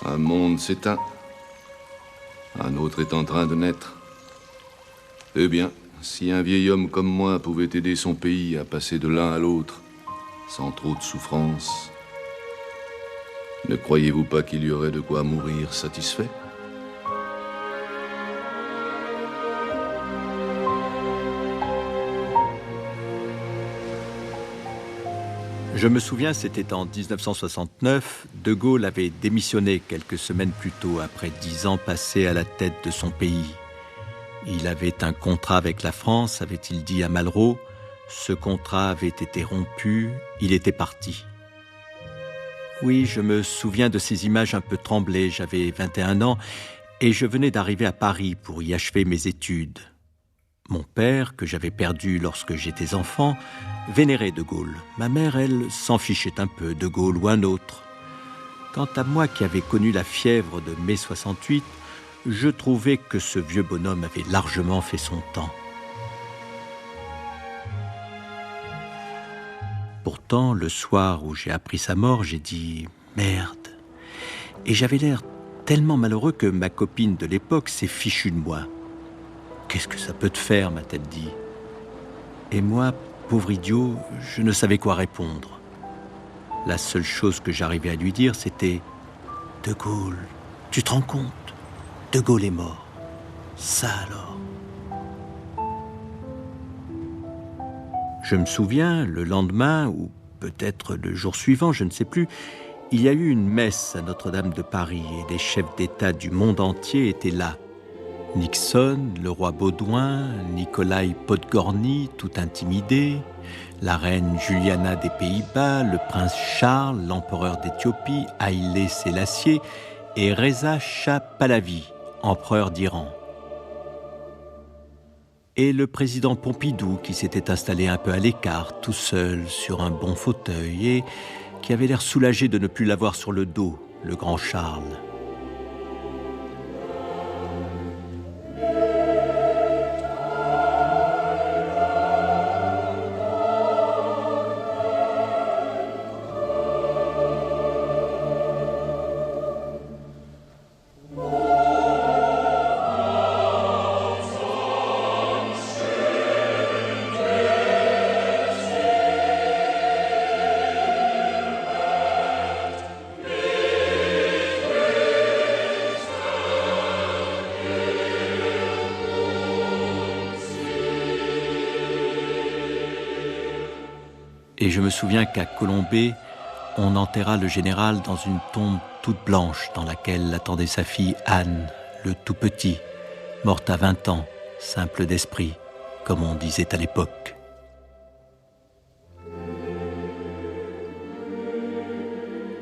Un monde s'éteint. Un autre est en train de naître. Eh bien, si un vieil homme comme moi pouvait aider son pays à passer de l'un à l'autre, sans trop de souffrance, ne croyez-vous pas qu'il y aurait de quoi mourir satisfait? Je me souviens, c'était en 1969, De Gaulle avait démissionné quelques semaines plus tôt, après 10 ans passés à la tête de son pays. Il avait un contrat avec la France, avait-il dit à Malraux. Ce contrat avait été rompu, il était parti. Oui, je me souviens de ces images un peu tremblées. J'avais 21 ans et je venais d'arriver à Paris pour y achever mes études. Mon père, que j'avais perdu lorsque j'étais enfant, vénérait De Gaulle. Ma mère, elle, s'en fichait un peu, De Gaulle ou un autre. Quant à moi qui avais connu la fièvre de mai 68, je trouvais que ce vieux bonhomme avait largement fait son temps. Pourtant, le soir où j'ai appris sa mort, j'ai dit « merde ». Et j'avais l'air tellement malheureux que ma copine de l'époque s'est fichue de moi. « Qu'est-ce que ça peut te faire ?» m'a-t-elle dit. Et moi, pauvre idiot, je ne savais quoi répondre. La seule chose que j'arrivais à lui dire, c'était « De Gaulle, tu te rends compte? De Gaulle est mort. Ça alors ?» Je me souviens, le lendemain, ou peut-être le jour suivant, je ne sais plus, il y a eu une messe à Notre-Dame de Paris et des chefs d'État du monde entier étaient là. Nixon, le roi Baudouin, Nikolaï Podgorny, tout intimidé, la reine Juliana des Pays-Bas, le prince Charles, l'empereur d'Éthiopie, Haïlé Sélassié et Reza Shah Pahlavi, empereur d'Iran. Et le président Pompidou qui s'était installé un peu à l'écart, tout seul, sur un bon fauteuil et qui avait l'air soulagé de ne plus l'avoir sur le dos, le grand Charles. Et je me souviens qu'à Colombey, on enterra le général dans une tombe toute blanche dans laquelle l'attendait sa fille Anne, le tout petit, morte à 20 ans, simple d'esprit, comme on disait à l'époque.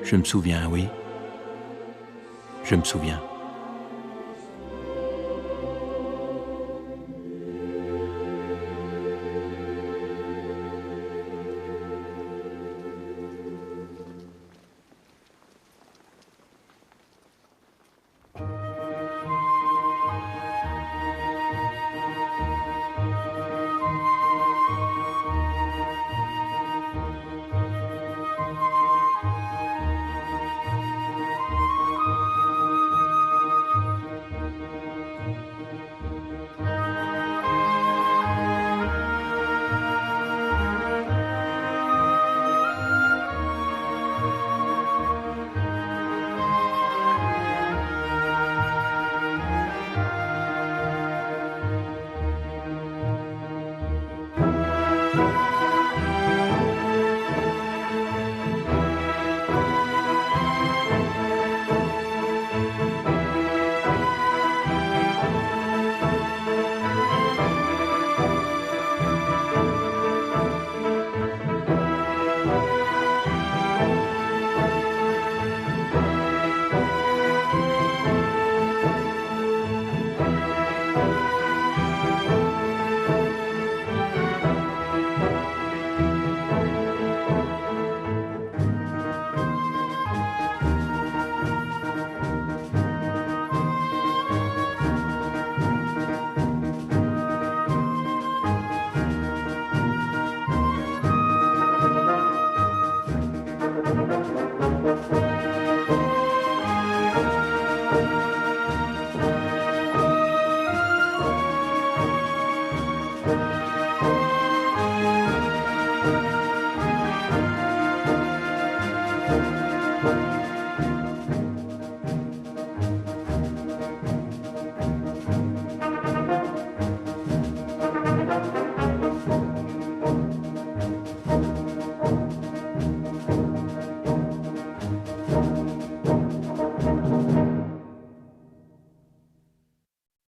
Je me souviens, oui. Je me souviens.